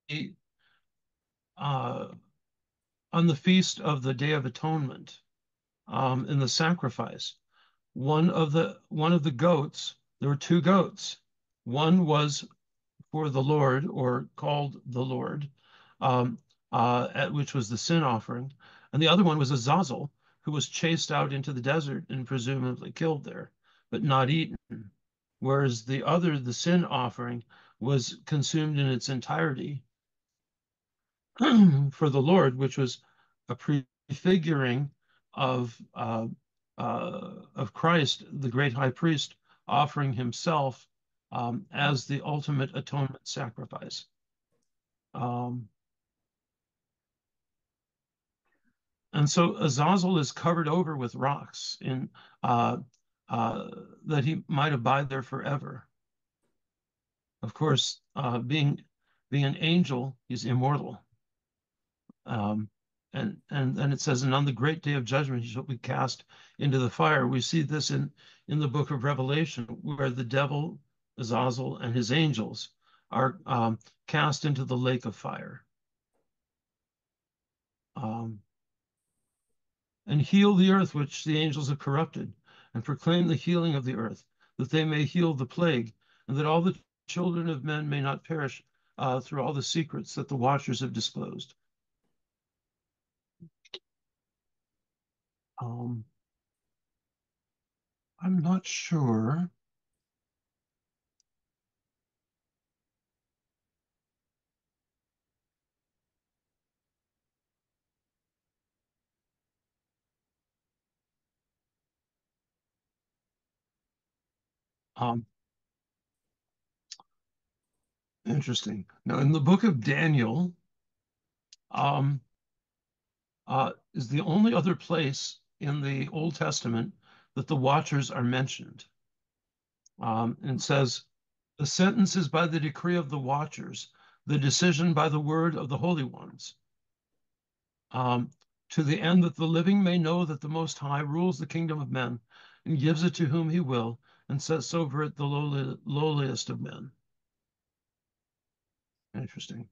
feast of the Day of Atonement, in the sacrifice, one of the goats, there were two goats. One was for the Lord, or called the Lord, which was the sin offering, and the other one was Azazel, who was chased out into the desert and presumably killed there, but not eaten. Whereas the sin offering, was consumed in its entirety for the Lord, which was a prefiguring of Christ, the great high priest, offering himself as the ultimate atonement sacrifice. And so Azazel is covered over with rocks that he might abide there forever. Of course, being an angel, he's immortal. And it says, and on the great day of judgment, he shall be cast into the fire. We see this in the book of Revelation, where the devil, Azazel, and his angels are cast into the lake of fire. And heal the earth which the angels have corrupted, and proclaim the healing of the earth, that they may heal the plague, and that all the children of men may not perish through all the secrets that the watchers have disclosed. I'm not sure. Interesting. Now, in the book of Daniel, is the only other place in the Old Testament that the watchers are mentioned. And it says, the sentence is by the decree of the watchers, the decision by the word of the holy ones, to the end that the living may know that the Most High rules the kingdom of men and gives it to whom he will, and sets over it the lowliest of men. Interesting.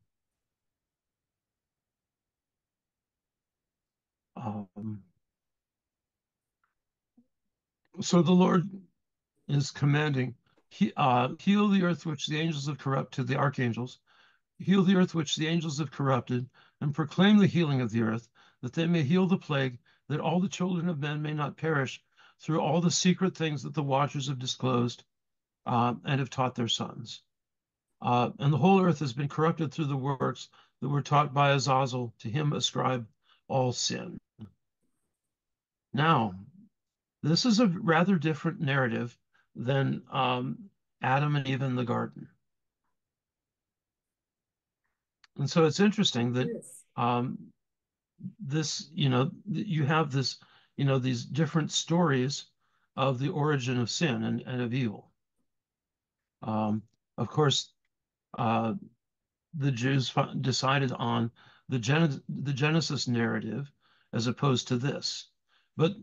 So the Lord is commanding, heal the earth which the angels have corrupt to the archangels, heal the earth which the angels have corrupted, and proclaim the healing of the earth, that they may heal the plague, that all the children of men may not perish through all the secret things that the watchers have disclosed and have taught their sons. And the whole earth has been corrupted through the works that were taught by Azazel. To him ascribe all sin. Now, this is a rather different narrative than Adam and Eve in the garden. And so it's interesting that this, you have this, these different stories of the origin of sin and of evil. Of course, the Jews decided on the Genesis narrative as opposed to this. But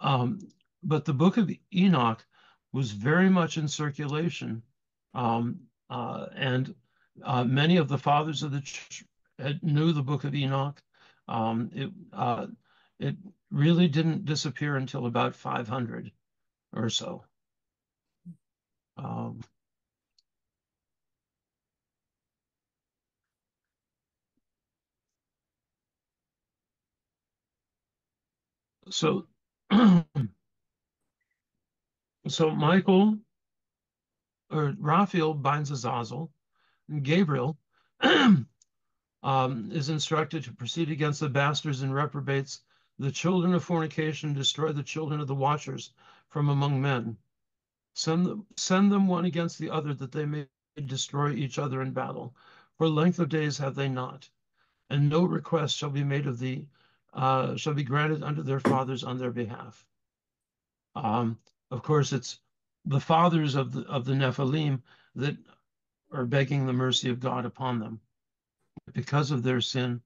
the book of Enoch was very much in circulation, and many of the fathers of the church knew the book of Enoch. It really didn't disappear until about 500 or so. So Michael or Raphael binds Azazel, and Gabriel is instructed to proceed against the bastards and reprobates, the children of fornication, destroy the children of the watchers from among men. Send them one against the other, that they may destroy each other in battle. For length of days have they not, and no request shall be made of thee, shall be granted unto their fathers on their behalf. Of course, it's the fathers of the Nephilim that are begging the mercy of God upon them. Because of their sin,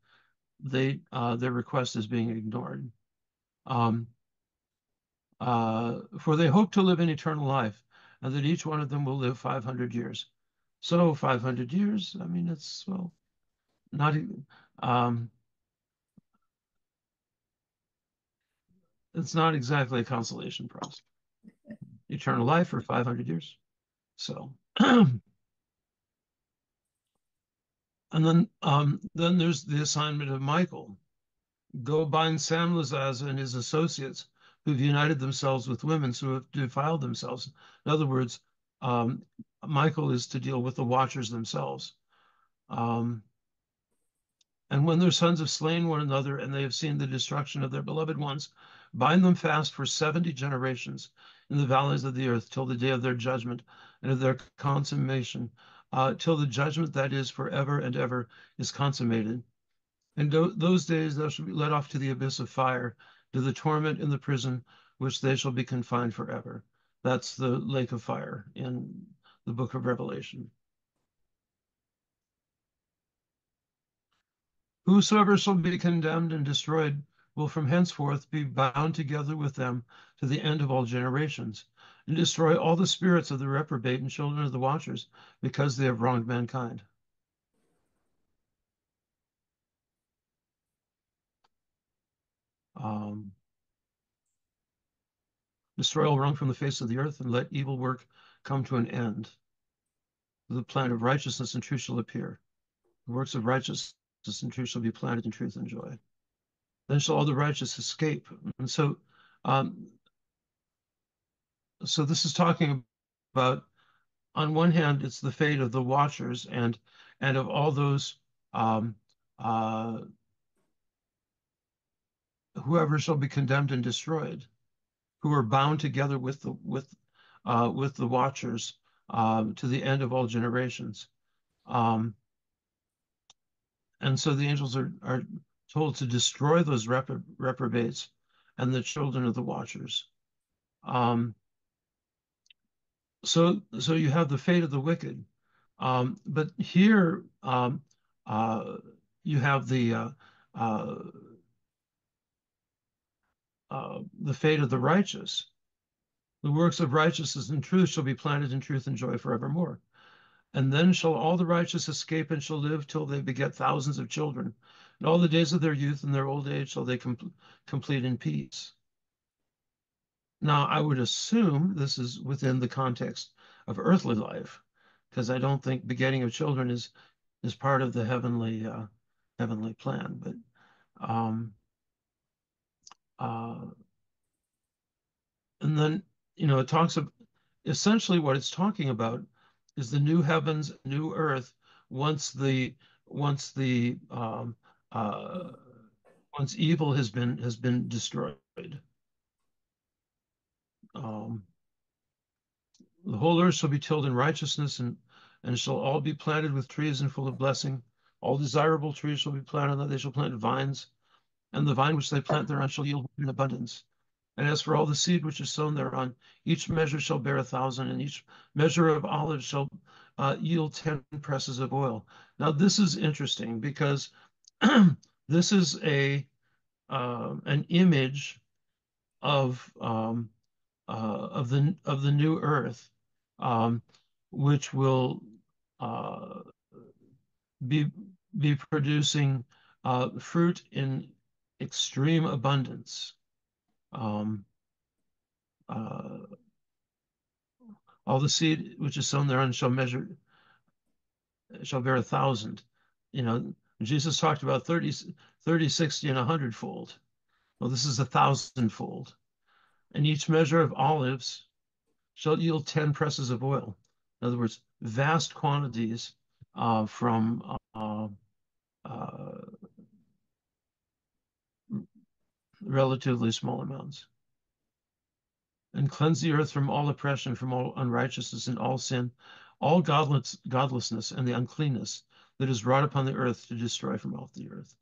their request is being ignored. For they hope to live in eternal life, and that each one of them will live 500 years. So 500 years, I mean, it's, well, not, it's not exactly a consolation prize. Eternal life for 500 years. So, and then there's the assignment of Michael. Go bind Samlazaza and his associates who've united themselves with women who have defiled themselves. In other words, Michael is to deal with the watchers themselves. And when their sons have slain one another and they have seen the destruction of their beloved ones, bind them fast for 70 generations in the valleys of the earth till the day of their judgment and of their consummation, till the judgment that is forever and ever is consummated. In those days thou shalt be led off to the abyss of fire, to the torment in the prison, which they shall be confined forever. That's the lake of fire in the book of Revelation. Whosoever shall be condemned and destroyed will from henceforth be bound together with them to the end of all generations, and destroy all the spirits of the reprobate and children of the watchers, because they have wronged mankind. Destroy all wrong from the face of the earth, and let evil work come to an end. The plan of righteousness and truth shall appear. The works of righteousness and truth shall be planted in truth and joy. Then shall all the righteous escape. And so, so this is talking about, on one hand, it's the fate of the watchers and of all those whoever shall be condemned and destroyed, who are bound together with the watchers to the end of all generations. And so the angels are told to destroy those reprobates and the children of the watchers. So you have the fate of the wicked, but here you have the fate of the righteous. The works of righteousness and truth shall be planted in truth and joy forevermore. And then shall all the righteous escape and shall live till they beget thousands of children. And all the days of their youth and their old age shall they complete in peace. Now, I would assume this is within the context of earthly life, because I don't think begetting of children is part of the heavenly plan. But and then it talks about essentially what it's talking about is the new heavens, new earth once once evil has been destroyed. The whole earth shall be tilled in righteousness, and shall all be planted with trees and full of blessing. All desirable trees shall be planted, and they shall plant vines, and the vine which they plant thereon shall yield in abundance. And as for all the seed which is sown thereon, each measure shall bear 1,000, and each measure of olives shall yield 10 presses of oil. Now this is interesting because this is an image of the new earth, which will be producing fruit in extreme abundance. All the seed which is sown thereon shall bear 1,000. Jesus talked about 30, 60, and 100-fold. Well, this is 1,000-fold. And each measure of olives shall yield 10 presses of oil. In other words, vast quantities from relatively small amounts. And cleanse the earth from all oppression, from all unrighteousness and all sin, all godlessness and the uncleanness that is wrought upon the earth to destroy from off the earth.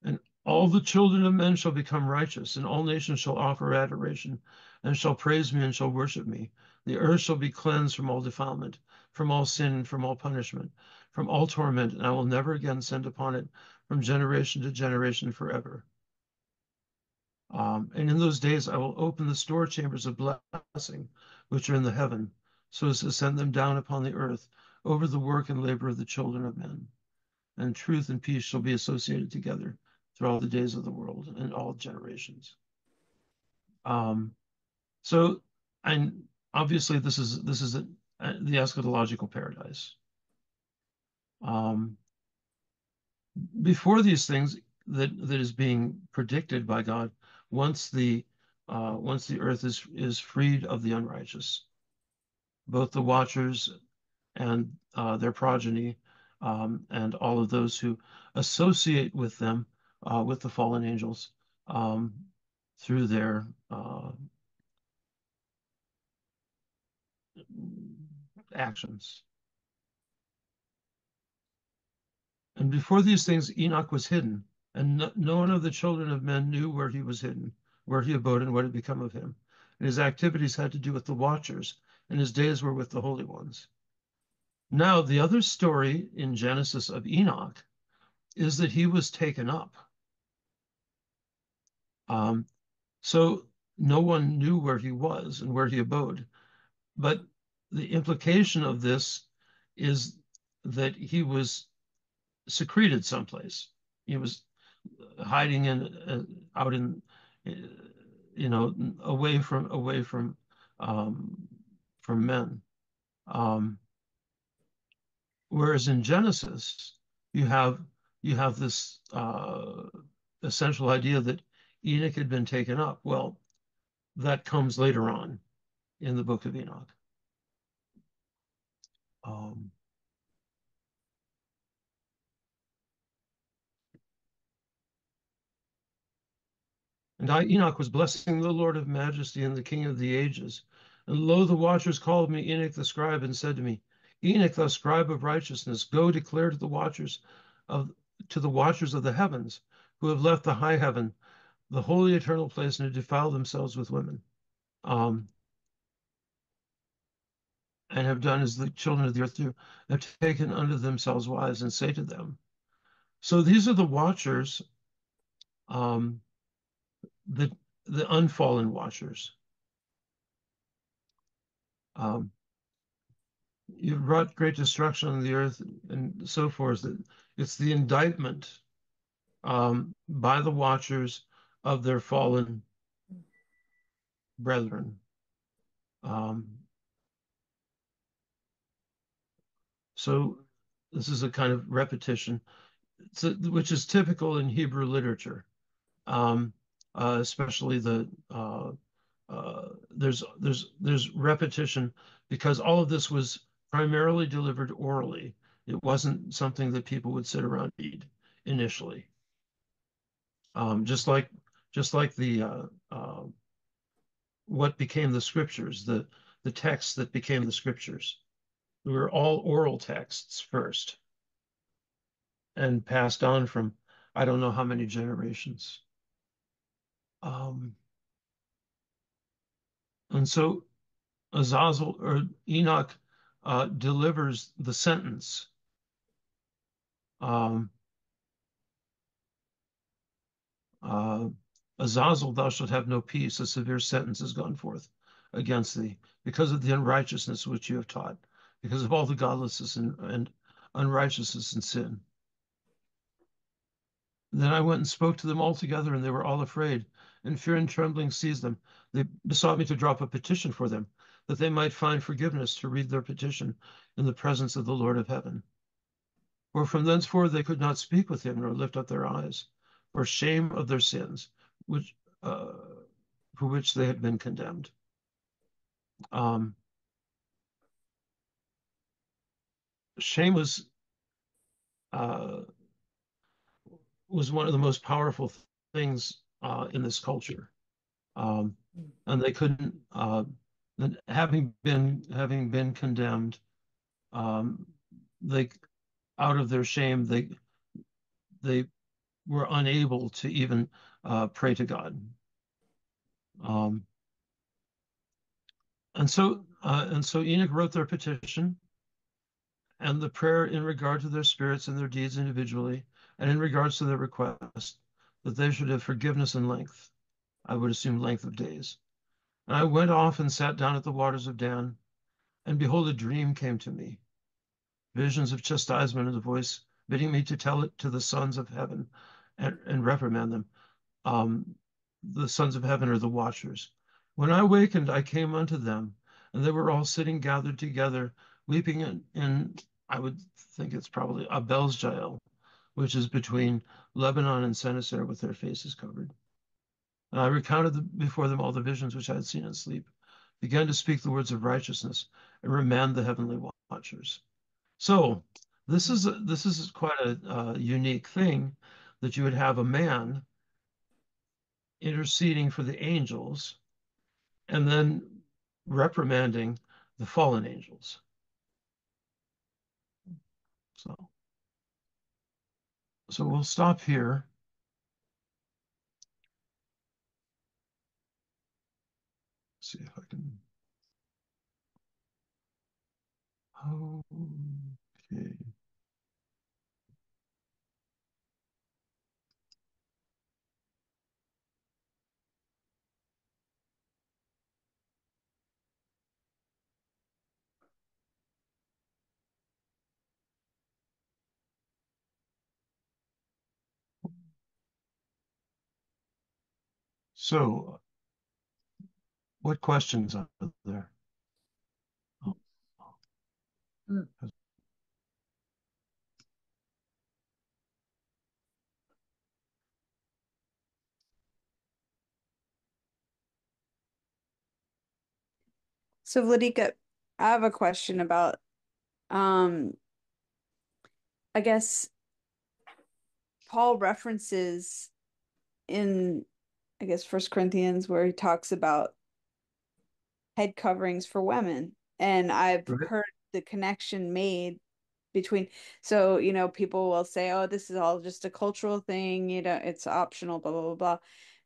And all the children of men shall become righteous, and all nations shall offer adoration, and shall praise me and shall worship me. The earth shall be cleansed from all defilement, from all sin, from all punishment, from all torment, and I will never again send upon it from generation to generation forever. And in those days I will open the store chambers of blessing, which are in the heaven, so as to send them down upon the earth over the work and labor of the children of men. And truth and peace shall be associated together through all the days of the world and all generations. So, and obviously this is the eschatological paradise. Before these things that is being predicted by God, once the earth is freed of the unrighteous, both the watchers and their progeny, and all of those who associate with them, with the fallen angels, through their actions. And before these things, Enoch was hidden, and no one of the children of men knew where he was hidden, where he abode, and what had become of him. And his activities had to do with the watchers, and his days were with the holy ones. Now, the other story in Genesis of Enoch is that he was taken up. So no one knew where he was and where he abode. But the implication of this is that he was secreted someplace. He was hiding out in, away from men. Whereas in Genesis, you have this essential idea that Enoch had been taken up. Well, that comes later on in the book of Enoch. And Enoch was blessing the Lord of majesty and the King of the ages. And lo, the watchers called me Enoch the scribe and said to me, Enoch, thou scribe of righteousness, go declare to the watchers of the heavens, who have left the high heaven, the holy eternal place, and have defiled themselves with women, and have done as the children of the earth do, have taken unto themselves wives, and say to them. So these are the watchers, the unfallen watchers. You've brought great destruction on the earth and so forth. It's the indictment by the watchers of their fallen brethren. So this is a kind of repetition, which is typical in Hebrew literature, especially there's repetition because all of this was primarily delivered orally. It wasn't something that people would sit around and read initially. Just like the what became the scriptures, the texts that became the scriptures. They were all oral texts first and passed on from I don't know how many generations. And so Azazel or Enoch delivers the sentence. Azazel, thou shalt have no peace. A severe sentence has gone forth against thee because of the unrighteousness which you have taught, because of all the godlessness and unrighteousness and sin. Then I went and spoke to them all together, and they were all afraid, and fear and trembling seized them. They besought me to drop a petition for them, that they might find forgiveness to read their petition in the presence of the Lord of heaven. For from thenceforth they could not speak with him, nor lift up their eyes, for shame of their sins, which for which they had been condemned. Shame was one of the most powerful things in this culture, and they couldn't. Having been condemned, they out of their shame they were unable to even pray to God. And so Enoch wrote their petition and the prayer in regard to their spirits and their deeds individually, and in regards to their request that they should have forgiveness and length, I would assume length of days. And I went off and sat down at the waters of Dan, and behold, a dream came to me, visions of chastisement and a voice bidding me to tell it to the sons of heaven and reprimand them. The sons of heaven are the watchers. When I awakened, I came unto them, and they were all sitting gathered together, weeping in I would think it's probably Abel's Jael, which is between Lebanon and Senecer, with their faces covered. And I recounted before them all the visions which I had seen in sleep, began to speak the words of righteousness, and remand the heavenly watchers. So this is quite a unique thing, that you would have a man interceding for the angels and then reprimanding the fallen angels. So we'll stop here. See if I can. Okay. So, what questions are there? So Vladika, I have a question about I guess Paul references in I guess First Corinthians where he talks about head coverings for women. And I've Right. heard the connection made between, so, people will say, oh, this is all just a cultural thing, it's optional, blah, blah, blah, blah.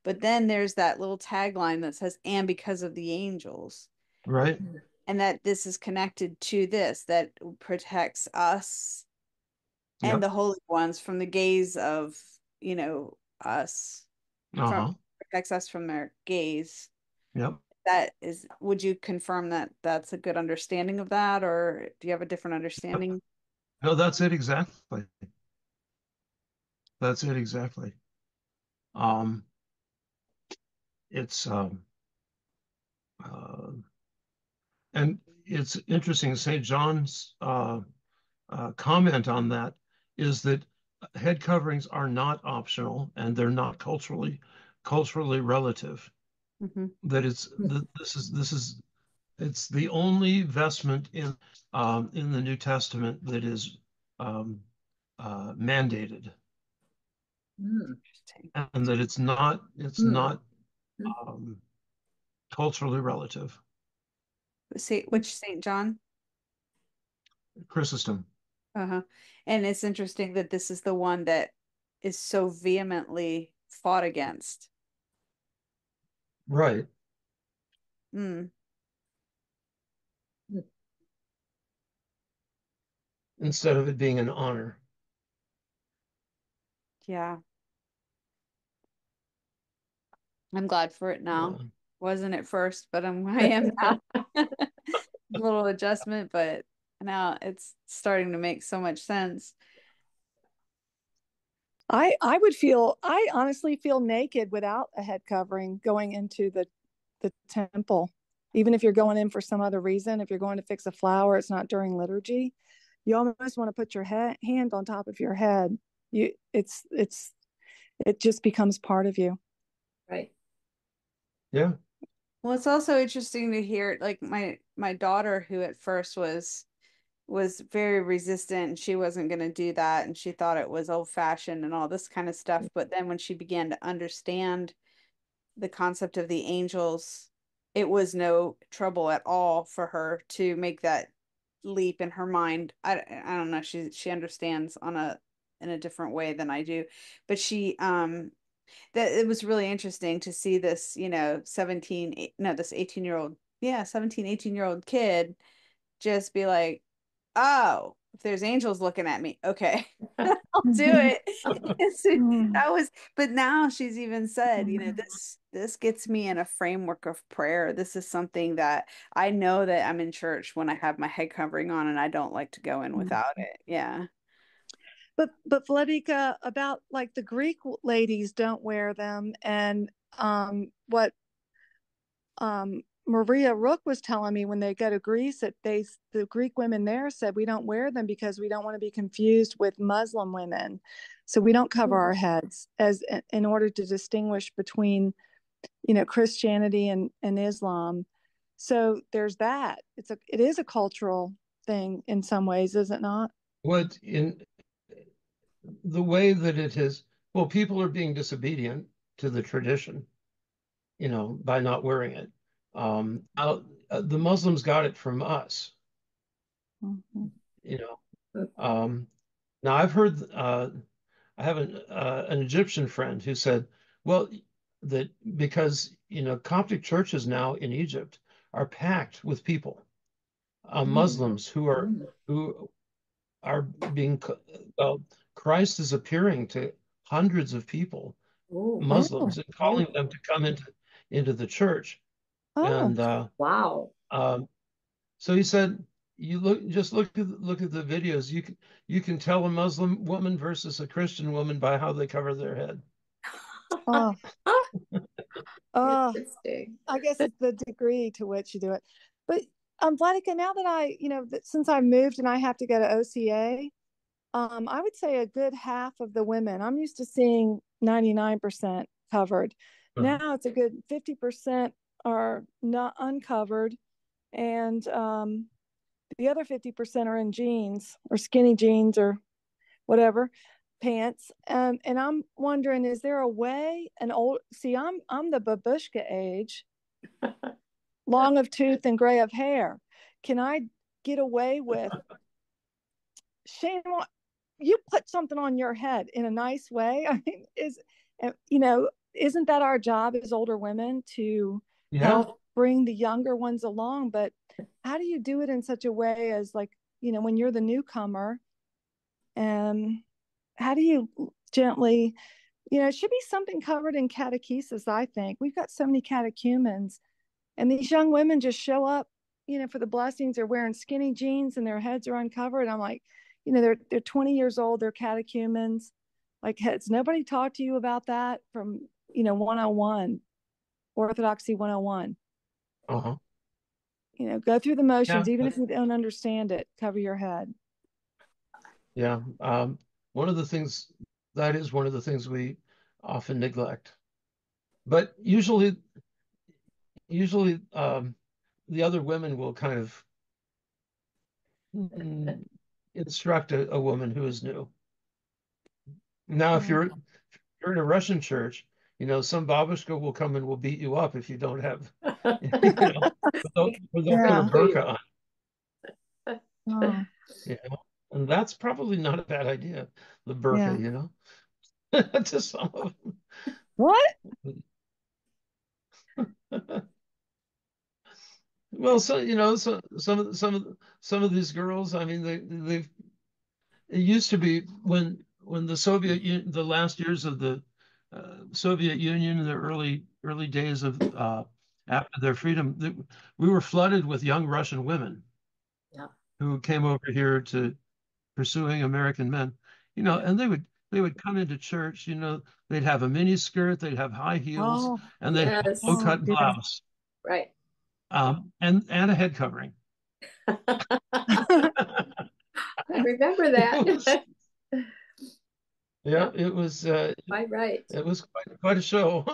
But then there's that little tagline that says, and because of the angels. Right. And that this is connected to this, that protects us and Yep. the holy ones from the gaze of, us, from protects us from their gaze. Yep. That is, would you confirm that that's a good understanding of that, or do you have a different understanding? No, that's it exactly. That's it exactly. It's and it's interesting. St. John's comment on that is that head coverings are not optional and they're not culturally relative. Mm-hmm. That it's the only vestment in the New Testament that is mandated, and that it's not culturally relative. Which Saint John? Chrysostom. Uh-huh. And it's interesting that this is the one that is so vehemently fought against. Right. Mm. Instead of it being an honor. Yeah. I'm glad for it now. Yeah. Wasn't at first, but I am now. Little adjustment, but now it's starting to make so much sense. I honestly feel naked without a head covering going into the temple. Even if you're going in for some other reason, if you're going to fix a flower, it's not during liturgy, you almost want to put your hand on top of your head. It just becomes part of you. Right. Yeah. Well, it's also interesting to hear, like my daughter, who at first was very resistant, and she wasn't going to do that, and she thought it was old fashioned and all this kind of stuff. But then when she began to understand the concept of the angels, it was no trouble at all for her to make that leap in her mind. I don't know. She understands in a different way than I do, but that it was really interesting to see this, this 18-year-old, 17, 18-year-old kid just be like, oh, if there's angels looking at me, okay, I'll do it. But now she's even said, this gets me in a framework of prayer. This is something that I know that I'm in church when I have my head covering on, and I don't like to go in without it. Yeah. But Vladika, about like the Greek ladies don't wear them, and what Maria Rook was telling me when they go to Greece, that the Greek women there said we don't wear them because we don't want to be confused with Muslim women, so we don't cover our heads in order to distinguish between Christianity and Islam. So there's that. It is a cultural thing in some ways, is it not? What in the way that it is, well, people are being disobedient to the tradition, by not wearing it. The Muslims got it from us, Mm-hmm. Now I've heard, I have an Egyptian friend who said, well, that because, Coptic churches now in Egypt are packed with people, Muslims who are being, Christ is appearing to hundreds of people, Muslims, and calling them to come into the church. And wow. So he said, look at the videos. You can tell a Muslim woman versus a Christian woman by how they cover their head. Interesting. I guess it's the degree to which you do it. But Vladika, now that since I moved and I have to go to OCA, I would say a good half of the women, I'm used to seeing 99% covered. Now it's a good 50% are not uncovered, and the other 50% are in jeans or skinny jeans or whatever pants. And I'm wondering, is there a way I'm the babushka age, long of tooth and gray of hair. Can I get away with, Shane, you put something on your head in a nice way? I mean, isn't that our job as older women to help bring the younger ones along? But how do you do it in such a way as, like, when you're the newcomer, how do you gently, it should be something covered in catechesis. I think we've got so many catechumens, and these young women just show up, for the blessings. They're wearing skinny jeans and their heads are uncovered. I'm like, they're 20 years old. They're catechumens. Like, has nobody talked to you about that from, 101, Orthodoxy 101? Go through the motions, even if you don't understand it, cover your head. Yeah. One of the things that is one of the things we often neglect. But usually the other women will kind of instruct a woman who is new. Now, if Yeah. you're in a Russian church, some babushka will come and will beat you up if you don't have, with that kind Yeah. of burqa on, Oh, and that's probably not a bad idea, the yeah. burqa, to some of What? them. Well, some of these girls, I mean, it used to be when the last years of the Soviet Union, in the early days of after their freedom, we were flooded with young Russian women Yeah. who came over here to pursuing American men, and they would come into church, they'd have a mini skirt, they'd have high heels, Oh, and they'd have a Yes. low oh cut dear. blouse, Right. and a head covering. I remember It was, that. yeah, Yeah, quite right. it was quite a show.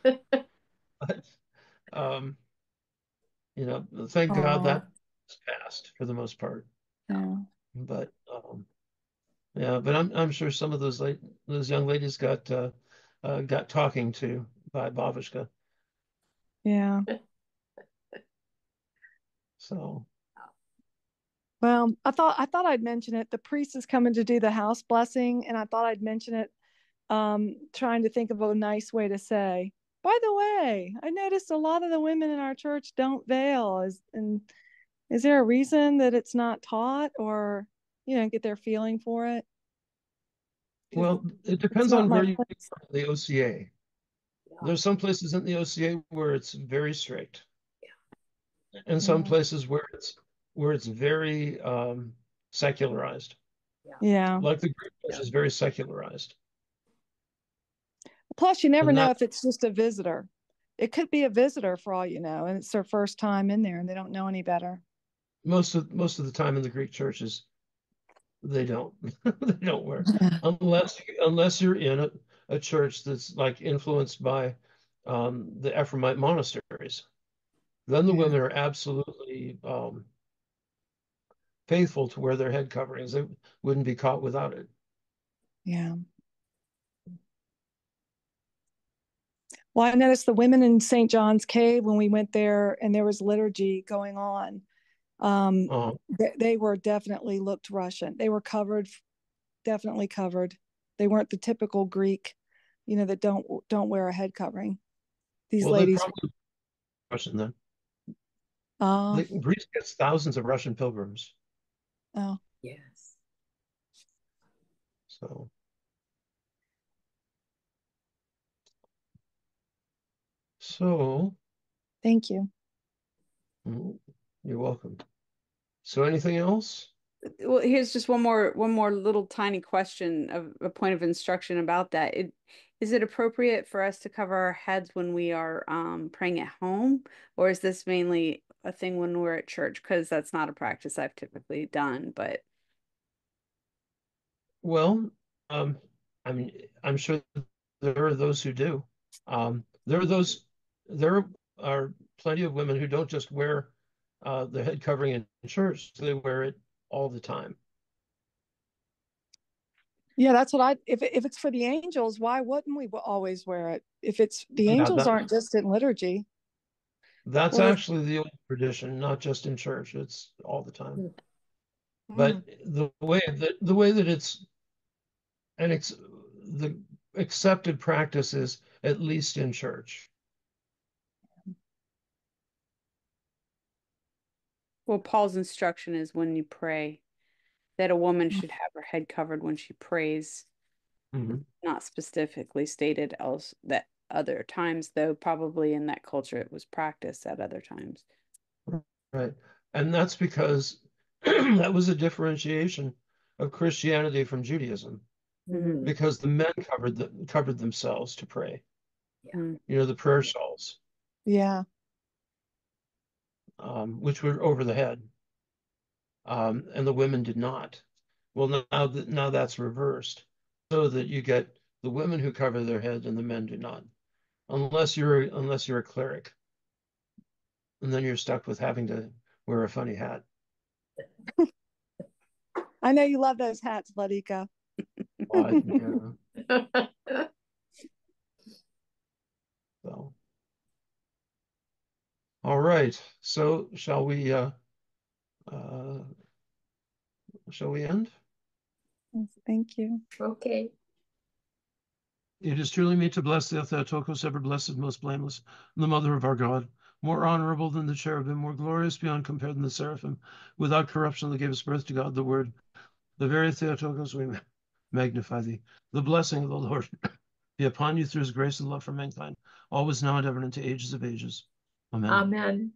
But, um, thank God Oh, that was passed for the most part. yeah. But yeah, but I'm sure some of those young ladies got talking to by Babushka. Yeah. So Well, I thought I'd mention it. The priest is coming to do the house blessing, and I thought I'd mention it, trying to think of a nice way to say, by the way, I noticed a lot of the women in our church don't veil. Is there a reason that it's not taught, or, get their feeling for it? Because well, it it's depends not on my where you place. are in the OCA. Yeah. There's some places in the OCA where it's very strict, and some Yeah. places where it's very secularized. Yeah. Like the Greek church is very secularized, Plus, you never and know that if it's just a visitor. It could be a visitor for all you know, and it's their first time in there and they don't know any better. most of the time in the Greek churches they don't they don't wear unless you're in a church that's like influenced by the Ephraimite monasteries. Then the Yeah. women are absolutely faithful to wear their head coverings. They wouldn't be caught without it. Yeah. Well, I noticed the women in St. John's Cave when we went there and there was liturgy going on. Uh, They were definitely looked Russian. They were covered, definitely covered. They weren't the typical Greek, that don't wear a head covering. These well, they ladies. probably Russian then. Oh, Greece gets thousands of Russian pilgrims. oh, Yes. So so thank you. you're welcome. So anything else? Well, here's just one more little tiny question of a point of instruction about that. Is it appropriate for us to cover our heads when we are praying at home, or is this mainly a thing when we're at church? Because that's not a practice I've typically done, but Well, I mean, I'm sure there are those who do. There are plenty of women who don't just wear the head covering in church, they wear it all the time. Yeah, that's what if it's for the angels, why wouldn't we always wear it? If it's the Yeah, angels aren't just in liturgy. that's Well, actually the old tradition, not just in church, it's all the time. But the way that it's and the accepted practice is at least in church. well, Paul's instruction is when you pray that a woman should have her head covered when she prays. Mhm. Not specifically stated else that other times, though probably in that culture it was practiced at other times. Right. And that's because that was a differentiation of Christianity from Judaism, Mhm. because the men covered themselves to pray. Mm. The prayer shawls, yeah, which were over the head, and the women did not. Well, now that's reversed, so that you get the women who cover their head and the men do not, unless you're a cleric, and then you're stuck with having to wear a funny hat. I know you love those hats, Vladika. Yeah. So, all right. So shall we end? Yes, thank you. Okay. It is truly meet to bless the Theotokos, ever blessed, most blameless, the mother of our God, more honorable than the cherubim, more glorious beyond compare than the seraphim, without corruption that gave us birth to God, the Word. The very Theotokos, we magnify thee. The blessing of the Lord be upon you through his grace and love for mankind, always now and ever and into ages of ages. Amen. Amen.